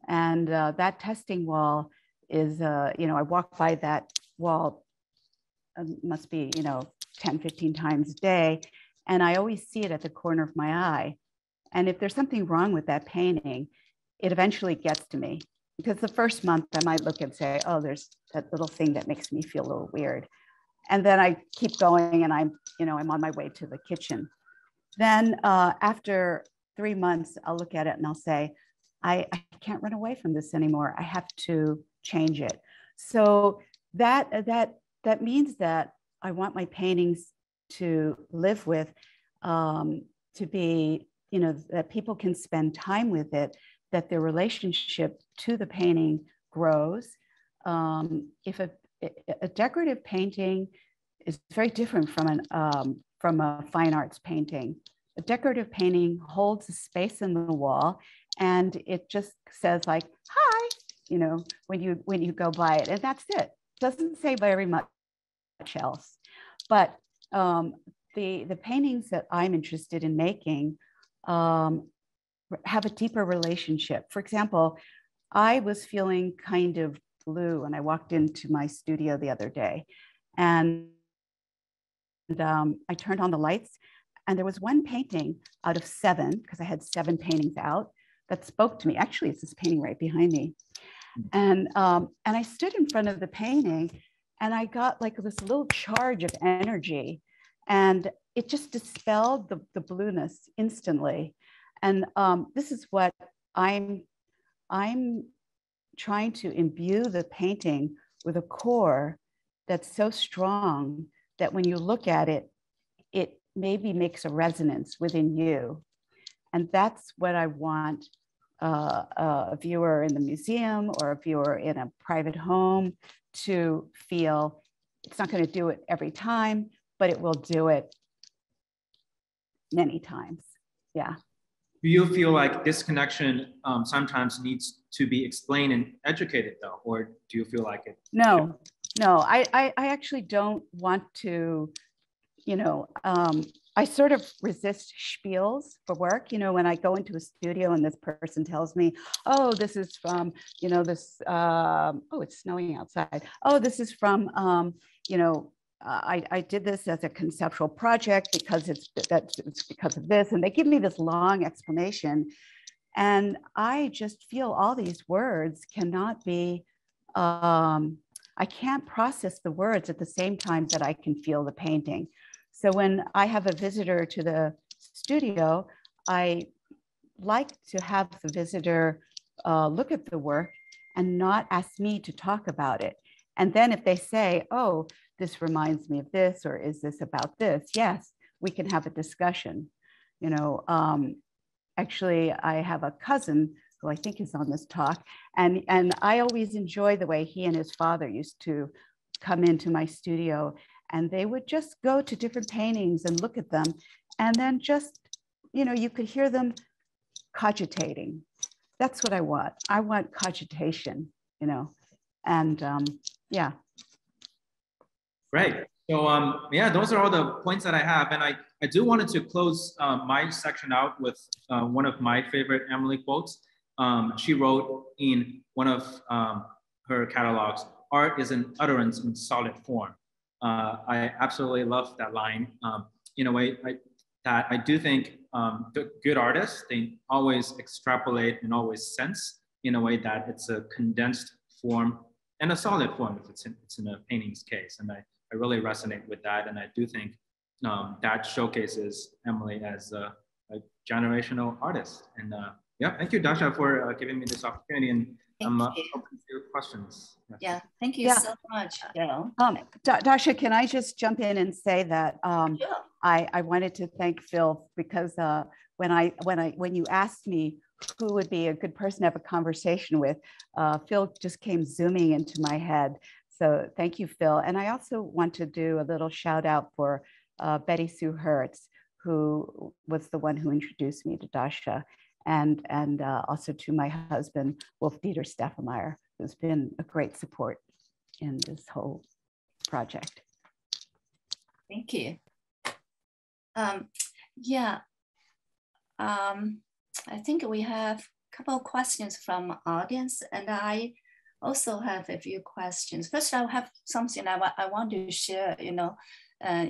B: And that testing wall is, you know, I walk by that wall, must be, you know, 10, 15 times a day. And I always see it at the corner of my eye. And if there's something wrong with that painting, it eventually gets to me. Because the first month I might look and say, oh, there's that little thing that makes me feel a little weird. And then I keep going and I'm on my way to the kitchen. Then after 3 months, I'll look at it and I'll say, I can't run away from this anymore. I have to change it. So that means that I want my paintings to live with, to be, you know, that people can spend time with it, that their relationship to the painting grows. If a decorative painting is very different from a fine arts painting. A decorative painting holds a space in the wall, and it just says like, hi, you know, when you go by it, and that's it. It doesn't say very much else. But the paintings that I'm interested in making have a deeper relationship. For example, I was feeling kind of blue when I walked into my studio the other day, and I turned on the lights, And there was one painting out of 7, because I had 7 paintings out, that spoke to me. Actually, it's this painting right behind me. And I stood in front of the painting, and I got like this little charge of energy, and it just dispelled the blueness instantly. And this is what I'm trying to imbue the painting with a core that's so strong that when you look at it, it maybe makes a resonance within you. And that's what I want a viewer in the museum or a viewer in a private home to feel. It's not going to do it every time, but it will do it many times. Yeah.
C: Do you feel like this connection sometimes needs to be explained and educated though? Or do you feel like it?
B: No, I actually don't want to, you know, I sort of resist spiels for work. You know, when I go into a studio and this person tells me, oh, this is from, you know, this, oh, it's snowing outside. Oh, this is from, you know, I did this as a conceptual project because it's because of this. And they give me this long explanation. And I just feel all these words cannot be, I can't process the words at the same time that I can feel the painting. So when I have a visitor to the studio, I like to have the visitor look at the work and not ask me to talk about it. And then if they say, oh, this reminds me of this, or is this about this? Yes, we can have a discussion. You know, actually, I have a cousin who I think is on this talk, and I always enjoy the way he and his father used to come into my studio, and they would just go to different paintings and look at them, and then just, you know, you could hear them cogitating. That's what I want. I want cogitation, you know, and yeah.
C: Great. So yeah, those are all the points that I have. And I do wanted to close my section out with one of my favorite Emily quotes. She wrote in one of her catalogs, "Art is an utterance in solid form." I absolutely love that line. In a way, I do think the good artists, they always extrapolate and always sense in a way that it's a condensed form and a solid form if it's in a painting's case. And I really resonate with that. And I do think that showcases Emily as a generational artist. And yeah, thank you, Dasha, for giving me this opportunity. And I'm open to your questions.
A: Yeah, thank you so much, Phil.
B: Dasha, can I just jump in and say that
A: Sure.
B: I wanted to thank Phil because when you asked me who would be a good person to have a conversation with, Phil just came zooming into my head. So thank you, Phil. And I also want to do a little shout out for Betty Sue Hertz, who was the one who introduced me to Dasha, and also to my husband, Wolf Dieter Steffenmeyer, who's been a great support in this whole project.
A: Thank you. Yeah, I think we have a couple of questions from audience, and I also have a few questions. First, I have something I want to share. You know,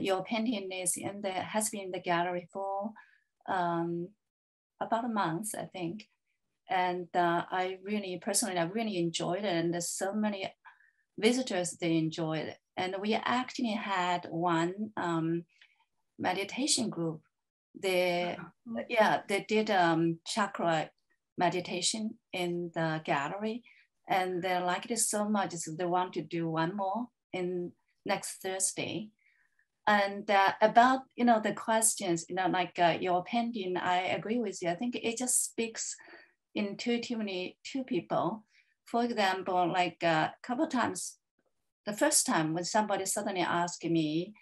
A: your painting has been in the gallery for about a month, I think. And I really enjoyed it. And there's so many visitors, they enjoyed it. And we actually had one meditation group. They did Chakra Meditation in the gallery. And they liked it so much, so they want to do one more in next Thursday. And about, you know, the questions, you know, like your painting, I agree with you. I think it just speaks intuitively to people. For example, like a couple of times, the first time when somebody suddenly asked me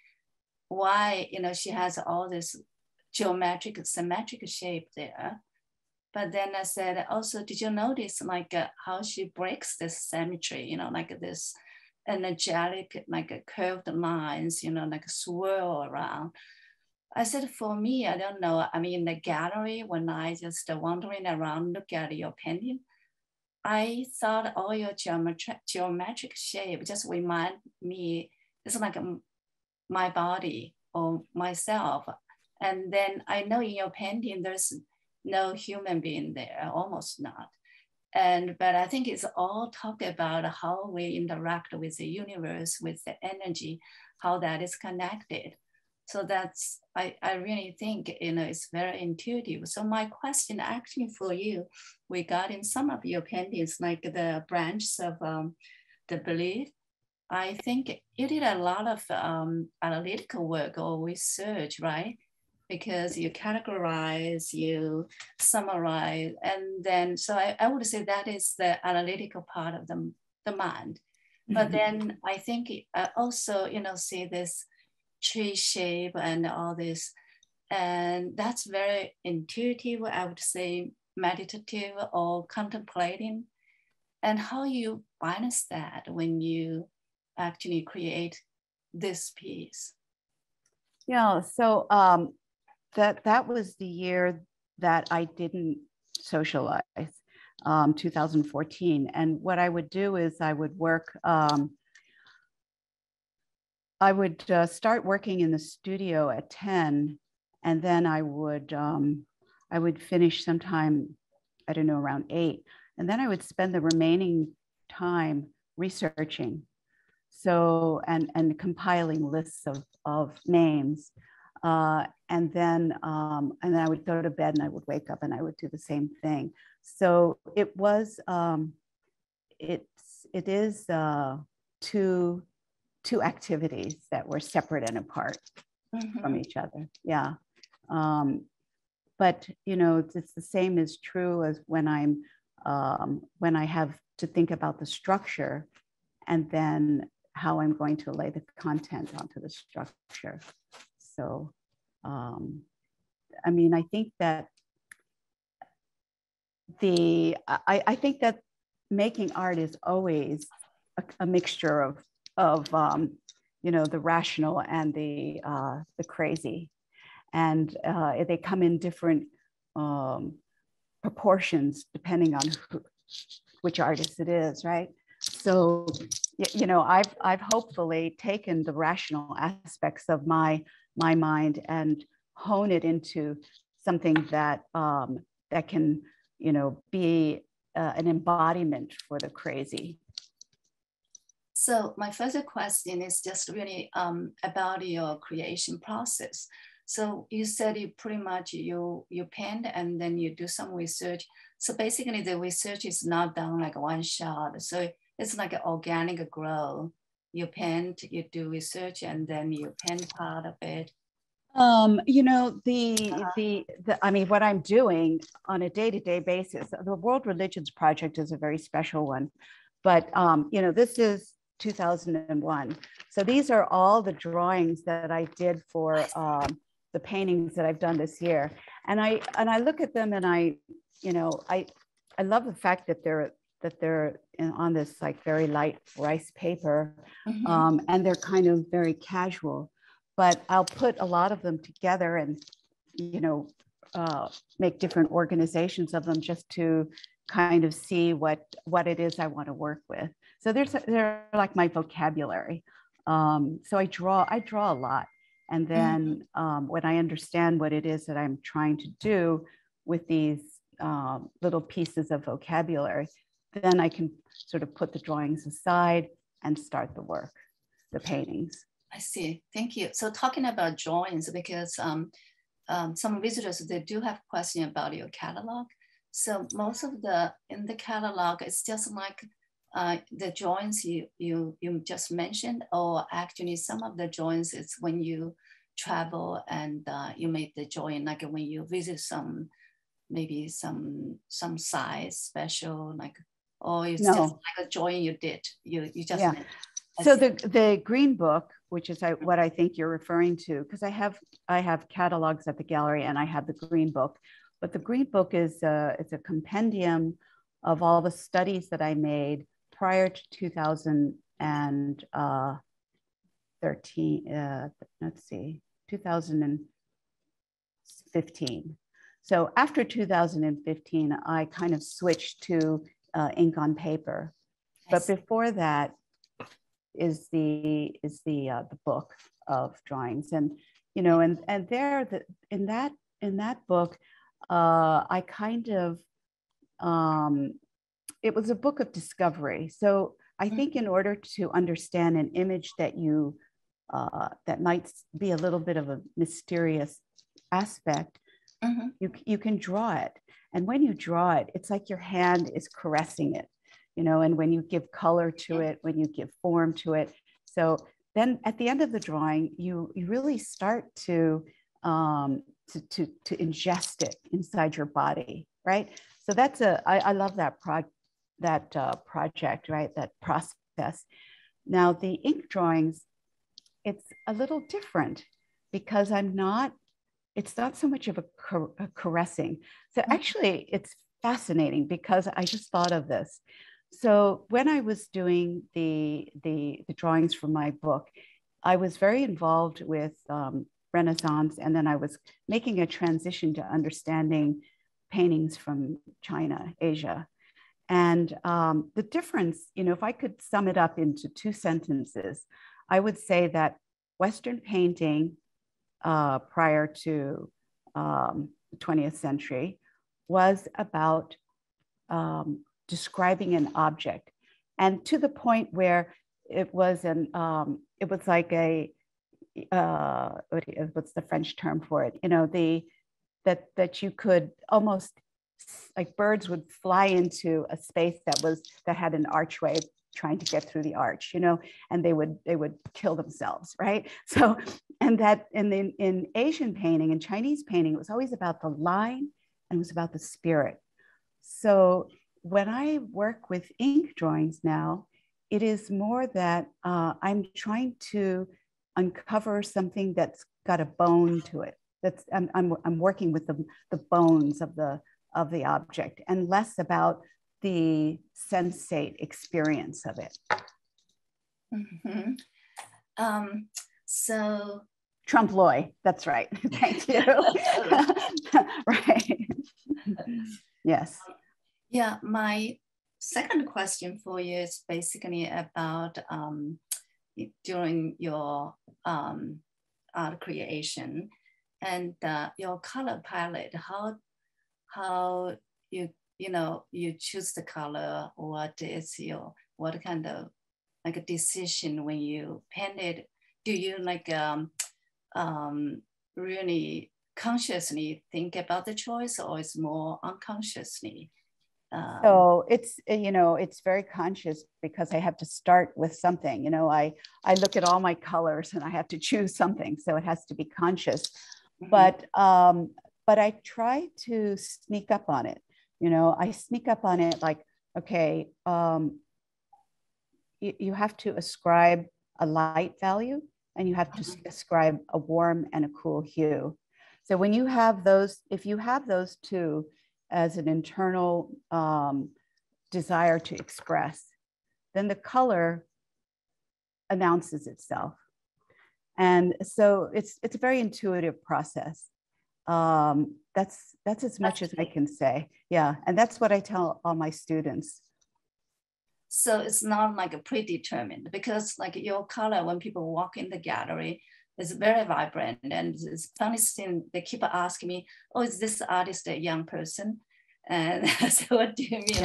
A: why, you know, she has all this geometric, symmetric shape there. But then I said, also, did you notice like how she breaks this symmetry, you know, like this energetic, like curved lines, you know, like swirl around. I said, for me, I don't know. I mean, in the gallery, when I just wandering around, look at your painting, I thought all your geometric shape just remind me, it's like my body or myself. And then I know in your painting, there's no human being there, almost not. But I think it's all talked about how we interact with the universe, with the energy, how that is connected. So that's, I really think, it's very intuitive. So my question actually for you, regarding some of your paintings, like the branches of the belief, I think you did a lot of analytical work or research, right? Because you categorize, you summarize, and then, so I would say that is the analytical part of the mind. But then I think I also, see this tree shape and all this, and that's very intuitive, I would say meditative or contemplating, and how you balance that when you actually create this piece.
B: Yeah, so that was the year that I didn't socialize, 2014. And what I would do is I would work, I would start working in the studio at 10, and then I would finish sometime, I don't know, around 8. And then I would spend the remaining time researching. So, and compiling lists of names. And then I would go to bed and I would wake up and I would do the same thing. So it was, it is two activities that were separate and apart from each other. Yeah. But, it's the same is true as when when I have to think about the structure and then how I'm going to lay the content onto the structure. So, I mean, I think that I think that making art is always a mixture of the rational and the crazy, and they come in different proportions depending on which artist it is, right? So, I've hopefully taken the rational aspects of my mind and hone it into something that that can, be an embodiment for the crazy.
A: So my first question is just really about your creation process. So you said you pretty much you paint and then you do some research. So basically the research is not done like one shot. So it's like an organic grow. You paint, you do research, and then you paint part of it.
B: I mean, what I'm doing on a day-to-day basis, the World Religions Project is a very special one, but this is 2001. So these are all the drawings that I did for the paintings that I've done this year. And I look at them and I love the fact that they're on this like very light rice paper, and they're kind of very casual, but I'll put a lot of them together and, make different organizations of them just to kind of see what it is I want to work with. So they're like my vocabulary. So I draw a lot. And then when I understand what it is that I'm trying to do with these little pieces of vocabulary, then I can sort of put the drawings aside and start the work, the paintings.
A: I see. Thank you. So talking about drawings, because some visitors, they do have questions about your catalog. So most of in the catalog, it's just like the drawings you just mentioned, or actually some of the drawings, it's when you travel and you make the drawing, like when you visit maybe some size special, like, or it's just like a drawing you did. You just mentioned.
B: So the green book, which is what I think you're referring to, because I have catalogs at the gallery and I have the green book, but the green book is it's a compendium of all the studies that I made prior to 2015. So after 2015, I kind of switched to ink on paper, but before that is the book of drawings. And you know, and there, in that book, I kind of, it was a book of discovery. So I think in order to understand an image that you, that might be a little bit of a mysterious aspect, you can draw it. And when you draw it, it's like your hand is caressing it, you know, and when you give color to it, when you give form to it. So then at the end of the drawing, you really start to ingest it inside your body, right? So that's I love that project, right? That process. Now the ink drawings, it's a little different because it's not so much of a caressing. So actually it's fascinating because I just thought of this. So when I was doing the drawings for my book, I was very involved with Renaissance, and then I was making a transition to understanding paintings from China, Asia. And the difference, you know, if I could sum it up into 2 sentences, I would say that Western painting prior to the 20th century was about describing an object, and to the point where it was like a what's the French term for it? You know, that you could almost, like birds would fly into a space that had an archway trying to get through the arch, you know, and they would kill themselves, right? So, and that in Asian painting and Chinese painting, it was always about the line and it was about the spirit. So when I work with ink drawings now, it is more that I'm trying to uncover something that's got a bone to it. I'm working with the bones of the object, and less about the sensate experience of it.
A: So
B: Trompe l'oeil, that's right. Thank you. Right. Yes.
A: Yeah, my second question for you is basically about during your art creation and your color palette, how you choose the color, what kind of like a decision when you paint it? Do you like really consciously think about the choice, or it's more unconsciously?
B: So it's, you know, it's very conscious because I have to start with something. You know, I look at all my colors and I have to choose something, so it has to be conscious. But I try to sneak up on it. You know, I sneak up on it like, okay, you have to ascribe a light value, and you have to ascribe a warm and a cool hue. So when you have those, if you have those two as an internal desire to express, then the color announces itself. And so it's a very intuitive process. That's as much as I can say. Yeah, and that's what I tell all my students.
A: So it's not like a predetermined, because like your color, when people walk in the gallery, is very vibrant. And it's funny thing, they keep asking me, oh, is this artist a young person? And I said, what do you mean?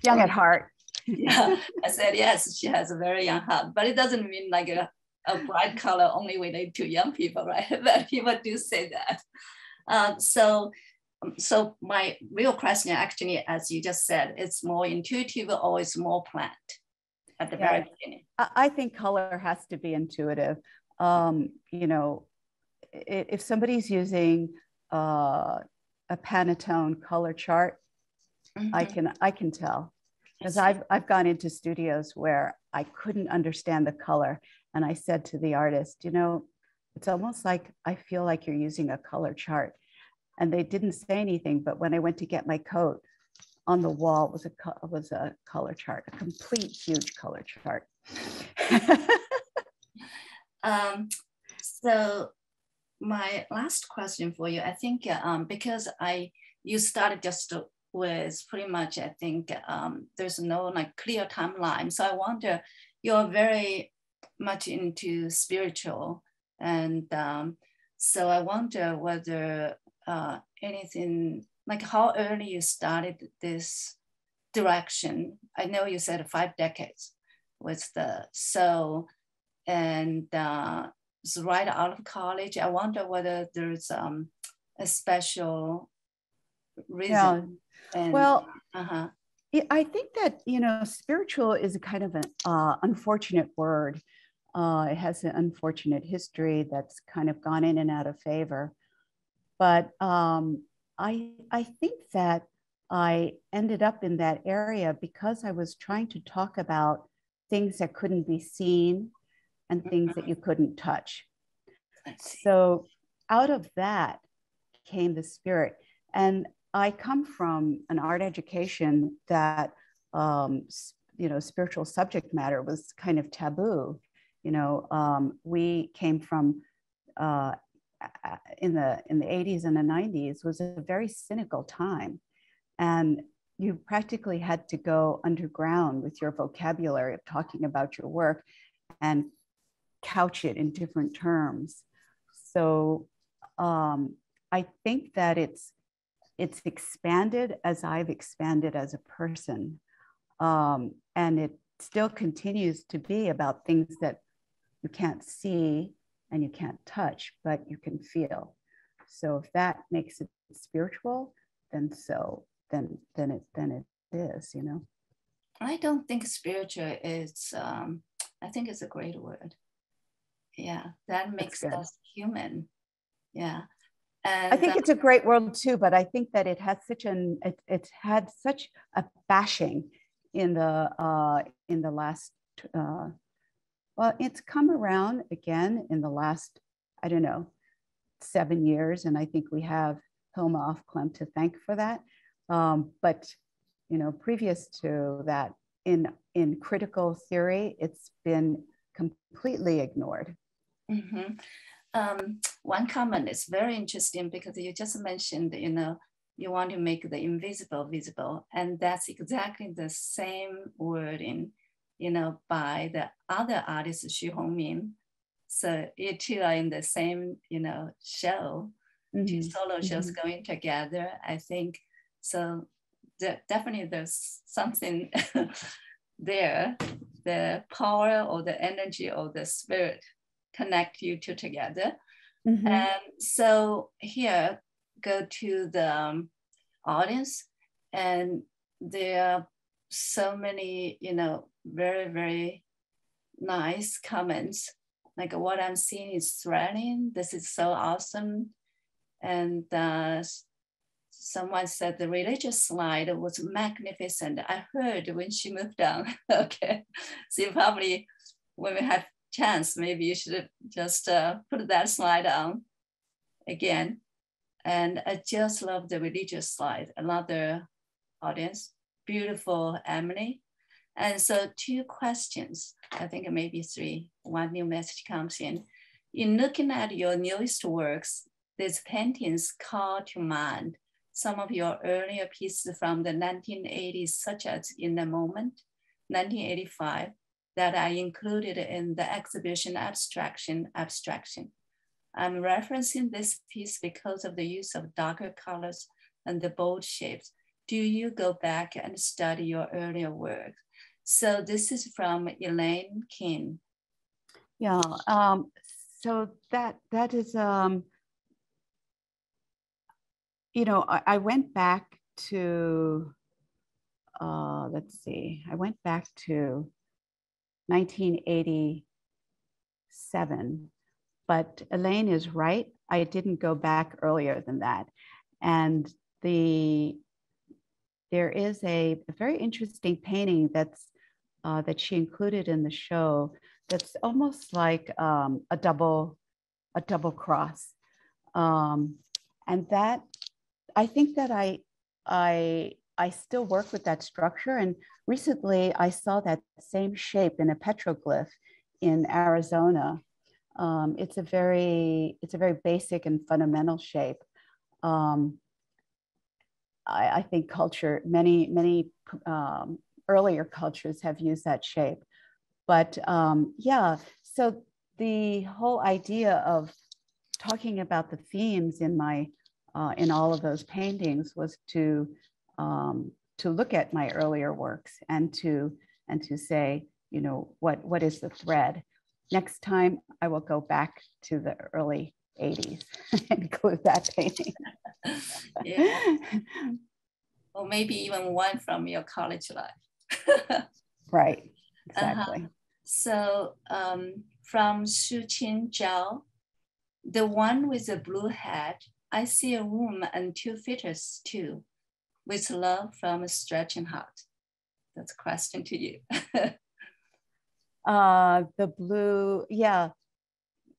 B: Young at heart.
A: Yeah, I said, yes, she has a very young heart, but it doesn't mean like a bright color only related to young people, right? But people do say that. So my real question actually, as you just said, it's more intuitive or it's more planned at the very beginning?
B: I think color has to be intuitive. You know, if somebody's using a Pantone color chart, I can tell, because I've gone into studios where I couldn't understand the color, and I said to the artist, you know, it's almost like I feel like you're using a color chart. And they didn't say anything, but when I went to get my coat, on the wall was a color chart, a complete huge color chart.
A: So my last question for you, I think, because you started just with pretty much, I think there's no like clear timeline. So I wonder, you're very much into spiritual, and So I wonder whether anything, like how early you started this direction. I know you said 5 decades with the soul, and it's right out of college. I wonder whether there's a special reason.
B: Yeah.
A: And,
B: well, I think that, spiritual is a kind of an unfortunate word. It has an unfortunate history that's kind of gone in and out of favor. But I think that I ended up in that area because I was trying to talk about things that couldn't be seen and things that you couldn't touch. So out of that came the spirit. And I come from an art education that, spiritual subject matter was kind of taboo. We came from, in the 80s and the 90s was a very cynical time. And you practically had to go underground with your vocabulary of talking about your work and couch it in different terms. So I think that it's expanded as I've expanded as a person. And it still continues to be about things that you can't see and you can't touch, but you can feel. So if that makes it spiritual, then it is,
A: I don't think spiritual is, I think it's a great word. Yeah, that makes us human. Yeah. And
B: I think it's a great word too, but I think that it has it's had such a bashing in the last, well, it's come around again in the last, I don't know, 7 years. And I think we have Hilma af Klem to thank for that. But, previous to that, in critical theory, it's been completely ignored.
A: Mm-hmm. One comment is very interesting because you just mentioned, you want to make the invisible visible. And that's exactly the same wording, by the other artist, Xu Hongmin. So you two are in the same, show, two solo shows going together, I think. So definitely there's something there, the power or the energy or the spirit connect you two together. And so here, go to the audience, and there are so many, very, very nice comments. Like what I'm seeing is thrilling. This is so awesome. And someone said the religious slide was magnificent. I heard when she moved on. Okay, so you probably, when we have chance, maybe you should just put that slide on again. And I just love the religious slide. Another audience, beautiful Emily. And so 2 questions, I think maybe 3, one new message comes in. In looking at your newest works, these paintings call to mind some of your earlier pieces from the 1980s, such as In the Moment, 1985, that I included in the exhibition Abstraction. I'm referencing this piece because of the use of darker colors and the bold shapes. Do you go back and study your earlier work? So this is from Elaine King.
B: Yeah, so that is, I went back to, let's see, I went back to 1987, but Elaine is right. I didn't go back earlier than that. And there is a very interesting painting that's that she included in the show that's almost like a double cross. And that, I think that I still work with that structure. And recently I saw that same shape in a petroglyph in Arizona. It's a very basic and fundamental shape. I think many earlier cultures have used that shape. But yeah, so the whole idea of talking about the themes in my in all of those paintings was to look at my earlier works and to say, you know, what is the thread. Next time I will go back to the early 80s and include that painting.
A: Yeah. Or maybe even one from your college life.
B: Right, exactly.
A: So from Shuqin Zhao, the one with the blue hat, I see a room and two fetus too, with love from a stretching heart. That's a question to you.
B: The blue, yeah,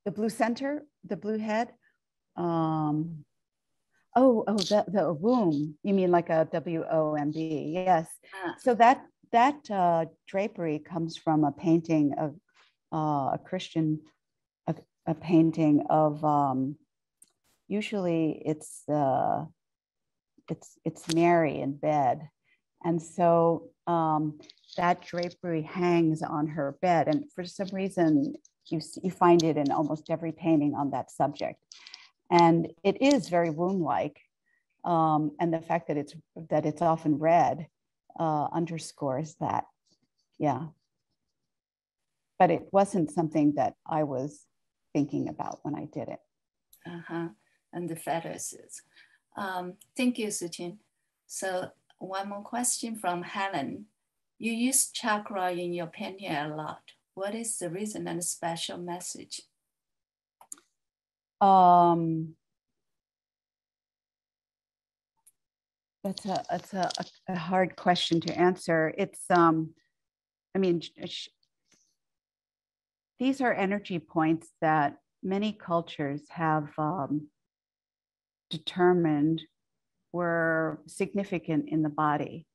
B: the blue center, the blue head. The womb. You mean like a WOMB? Yes. So that drapery comes from a painting of a Christian, a painting of usually it's Mary in bed, and so that drapery hangs on her bed, and for some reason you find it in almost every painting on that subject. And it is very womb-like, and the fact that it's often red underscores that, yeah. But it wasn't something that I was thinking about when I did it.
A: And the fetuses. Thank you, Suqin. So one more question from Helen. You use chakra in your painting a lot. What is the reason and special message?
B: That's a hard question to answer. It's I mean, these are energy points that many cultures have determined were significant in the body.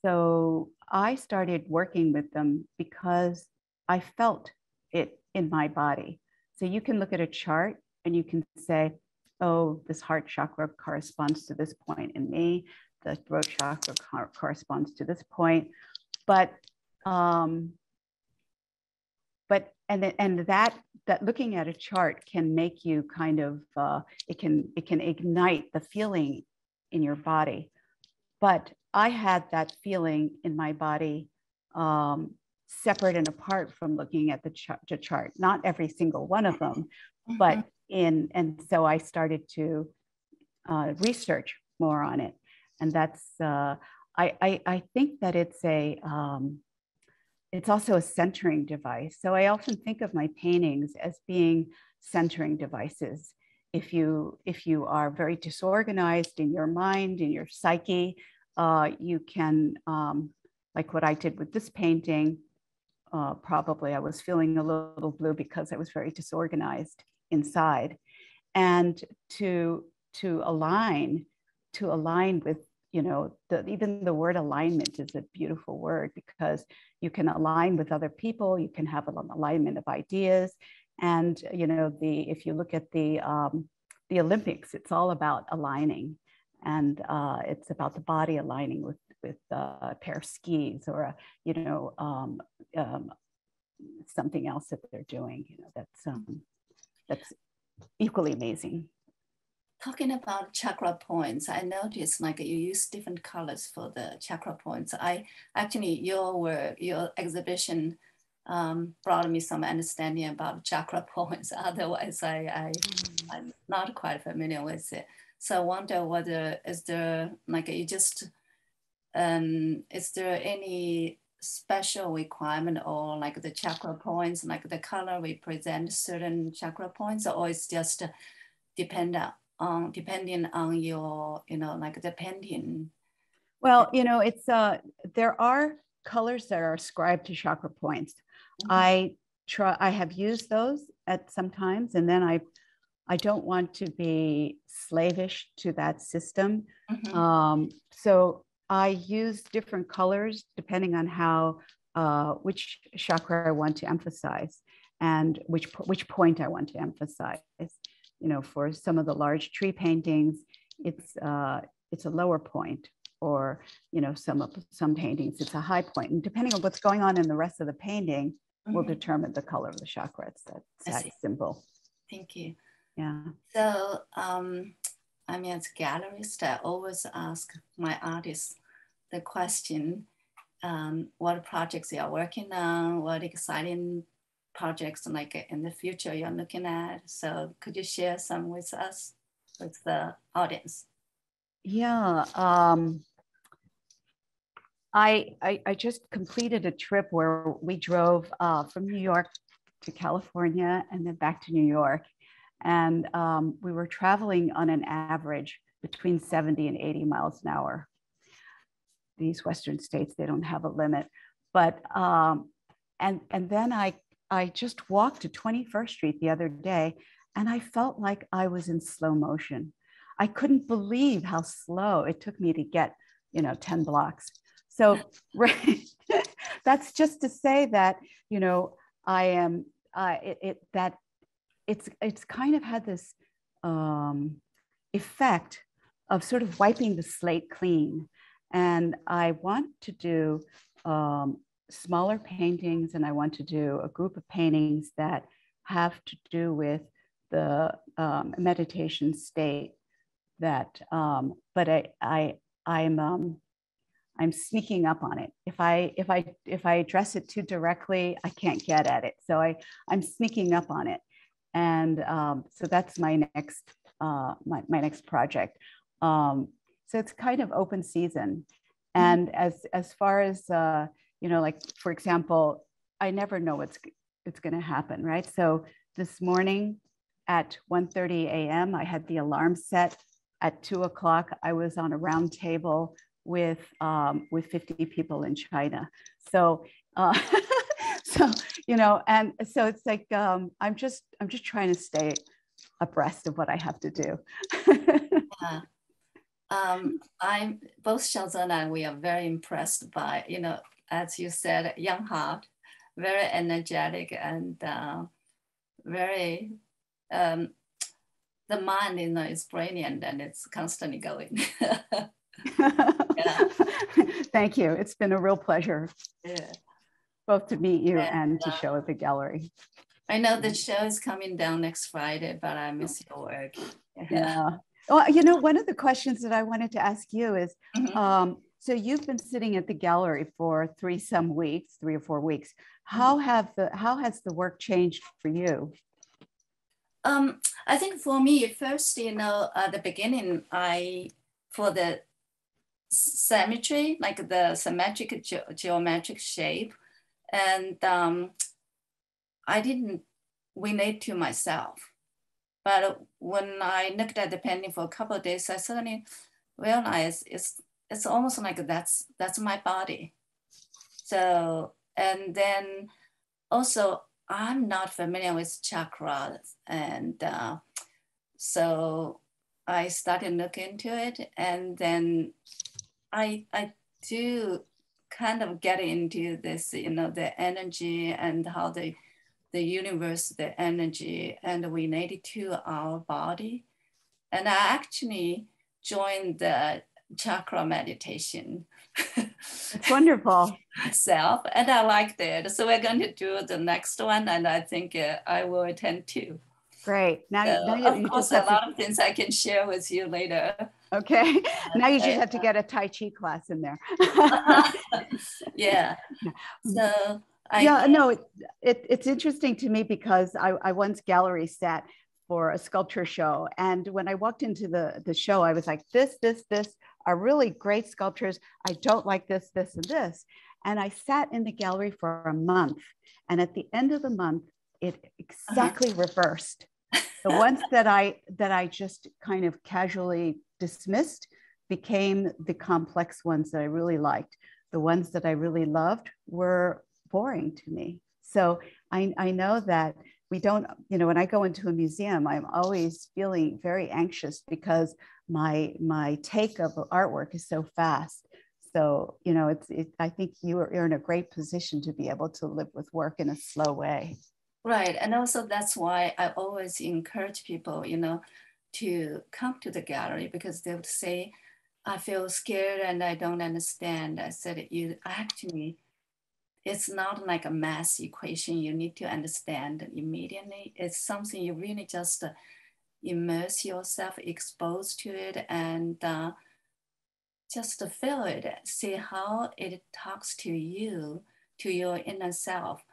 B: So I started working with them because I felt it in my body. So you can look at a chart and you can say, oh, this heart chakra corresponds to this point in me. The throat chakra corresponds to this point. But that looking at a chart can make you kind of it can ignite the feeling in your body. But I had that feeling in my body separate and apart from looking at the chart. Not every single one of them, but and so I started to research more on it, and that's I think that it's also a centering device. So I often think of my paintings as being centering devices. If you are very disorganized in your mind, in your psyche, you can, like what I did with this painting, probably I was feeling a little blue because I was very disorganized inside. And to align with, you know, even the word alignment is a beautiful word, because you can align with other people, you can have an alignment of ideas. And, you know, if you look at the Olympics, it's all about aligning. And it's about the body aligning with a pair of skis or, something else that they're doing, you know, that's equally amazing.
A: Talking about chakra points, I noticed like you use different colors for the chakra points. Your exhibition brought me some understanding about chakra points. Otherwise, I'm not quite familiar with it. So I wonder is there any special requirement or like the chakra points, like the color represent certain chakra points, or it's just depending on your, you know, like the painting?
B: Well, you know, it's there are colors that are ascribed to chakra points. I have used those at sometimes, and then I don't want to be slavish to that system. So I use different colors depending on how which chakra I want to emphasize and which point I want to emphasize. You know, for some of the large tree paintings, it's a lower point, or, you know, some paintings it's a high point, and depending on what's going on in the rest of the painting will determine the color of the chakra. It's that simple.
A: Thank you.
B: Yeah.
A: So, I mean, as a gallerist, I always ask my artists the question, what projects you are working on, what exciting projects like in the future you're looking at. So could you share some with us, with the audience?
B: Yeah. I just completed a trip where we drove from New York to California and then back to New York. And we were traveling on an average between 70 and 80 miles an hour. These Western states, they don't have a limit. But, and then I just walked to 21st Street the other day, and I felt like I was in slow motion. I couldn't believe how slow it took me to get, 10 blocks. So right, that's just to say that, I am, it's kind of had this effect of sort of wiping the slate clean. And I want to do smaller paintings, and I want to do a group of paintings that have to do with the meditation state. That, but I'm sneaking up on it. If I address it too directly, I can't get at it. So I'm sneaking up on it, and so that's my next my next project. So it's kind of open season, and as far as like, for example, I never know what's going to happen, right? So this morning at 1:30 a.m. I had the alarm set. At 2 o'clock, I was on a round table with 50 people in China. So so and so it's like I'm just trying to stay abreast of what I have to do.
A: Yeah. I'm both Xiaozhen and we are very impressed by, as you said, young heart, very energetic and very, the mind, is brilliant and it's constantly going. Yeah.
B: Thank you. It's been a real pleasure.
A: Yeah.
B: Both to meet you and to show at the gallery.
A: I know the show is coming down next Friday, but I miss your work.
B: Yeah. Well, one of the questions that I wanted to ask you is, so you've been sitting at the gallery for 3 or 4 weeks. How has the work changed for you?
A: I think for me, first, at the beginning, for the symmetry, like the symmetric geometric shape, and I didn't relate to myself. But when I looked at the painting for a couple of days, I suddenly realized it's almost like that's my body. So, and then also I'm not familiar with chakras, and so I started looking into it, and then I do kind of get into this, the energy and how the universe, the energy, and related to our body. And I actually joined the chakra meditation.
B: It's wonderful.
A: Myself, and I liked it. So we're going to do the next one, and I think I will attend too.
B: Great. Now
A: of course, a lot of things I can share with you later.
B: Okay. Now you just have to get a Tai Chi class in there.
A: Yeah. So
B: it's interesting to me because I once gallery sat for a sculpture show, and when I walked into the show, I was like, this are really great sculptures. I don't like this, and this. And I sat in the gallery for a month, and at the end of the month, it exactly reversed. The ones that I just kind of casually dismissed became the complex ones that I really liked. The ones that I really loved were boring to me. So I know that we don't, when I go into a museum, I'm always feeling very anxious because my take of artwork is so fast. So, I think you're in a great position to be able to live with work in a slow way.
A: Right. And also that's why I always encourage people, to come to the gallery, because they would say, I feel scared and I don't understand. I said, it's not like a math equation you need to understand immediately. It's something you really just immerse yourself, expose to it, and just to feel it, see how it talks to you, to your inner self.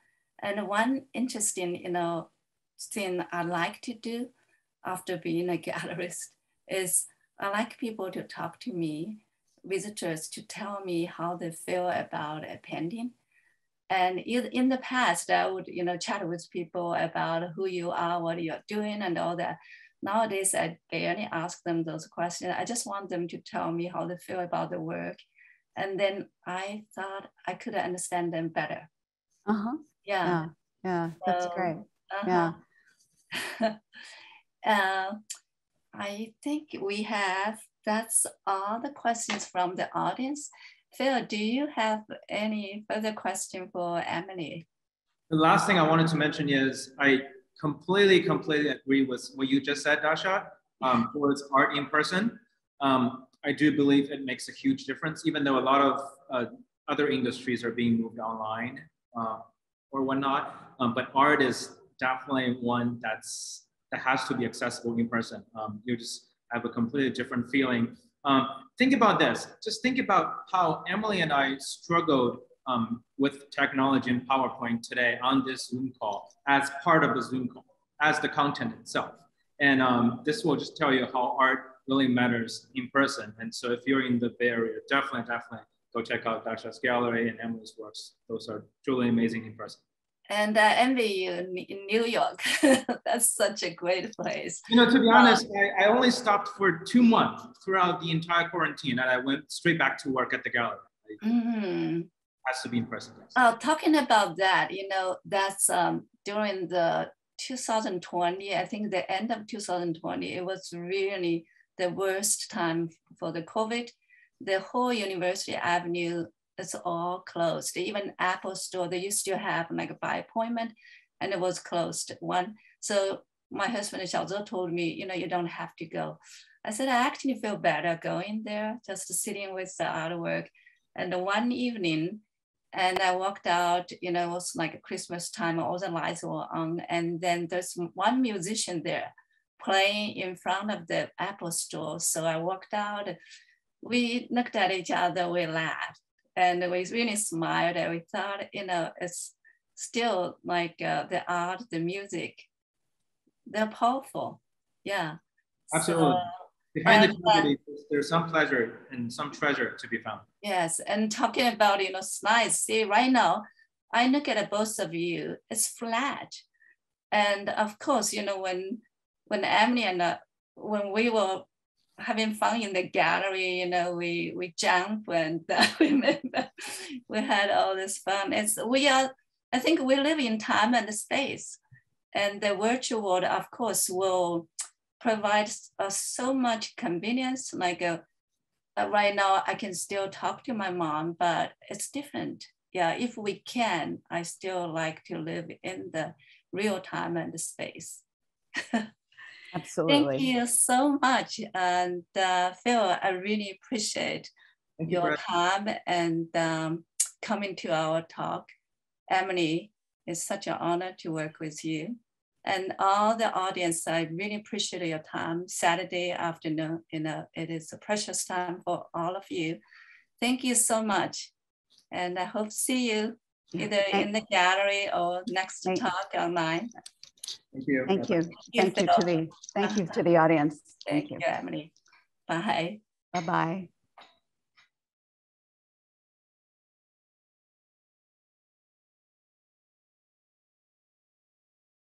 A: And one interesting, thing I like to do after being a gallerist is I like people to talk to me, visitors to tell me how they feel about a painting. And in the past, I would, chat with people about who you are, what you're doing, and all that. Nowadays, I barely ask them those questions. I just want them to tell me how they feel about the work. And then I thought I could understand them better.
B: Uh-huh.
A: Yeah.
B: Yeah. That's great.
A: Uh-huh. Yeah. I think that's all the questions from the audience. Phil, do you have any further question for Emily?
C: The last thing I wanted to mention is I completely agree with what you just said, Dasha, towards art in person. I do believe it makes a huge difference, even though a lot of other industries are being moved online or whatnot. But art is definitely one that has to be accessible in person. You just have a completely different feeling. Think about this. Just think about how Emily and I struggled with technology and PowerPoint today on this Zoom call as part of the Zoom call, as the content itself. And this will just tell you how art really matters in person. And so if you're in the Bay Area, definitely go check out Dasha's gallery and Emily's works. Those are truly amazing in person.
A: And I envy you in New York. That's such a great place.
C: To be honest, I only stopped for 2 months throughout the entire quarantine, and I went straight back to work at the gallery. Has to be in person.
A: Talking about that, that's during the 2020, I think the end of 2020, it was really the worst time for the COVID. The whole University Avenue is all closed. Even Apple Store, they used to have like by appointment, and it was closed. So my husband Xiaozhou told me, you don't have to go. I said, I actually feel better going there, just sitting with the artwork. And one evening, and I walked out, it was like Christmas time, all the lights were on. And then there's one musician there playing in front of the Apple Store. So I walked out, we looked at each other, we laughed. And we really smiled, and we thought, it's still like the art, the music, they're powerful. Yeah.
C: Absolutely. Behind the tragedy, there's some pleasure and some treasure to be found.
A: Yes, and talking about, slides, see, right now, I look at both of you, it's flat. And of course, when Emily and when we were having fun in the gallery, we jump and we had all this fun. I think we live in time and space, and the virtual world, of course, will provide us so much convenience. Like right now, I can still talk to my mom, but it's different. Yeah, if we can, I still like to live in the real time and the space.
B: Absolutely.
A: Thank you so much. And Phil, I really appreciate your time and coming to our talk. Emily, it's such an honor to work with you. And all the audience, I really appreciate your time. Saturday afternoon, it is a precious time for all of you. Thank you so much. And I hope to see you either in the gallery or next talk online.
C: Thank you.
B: Thank you. Thank you to the audience.
A: Thank you, Emily. Bye.
B: Bye-bye.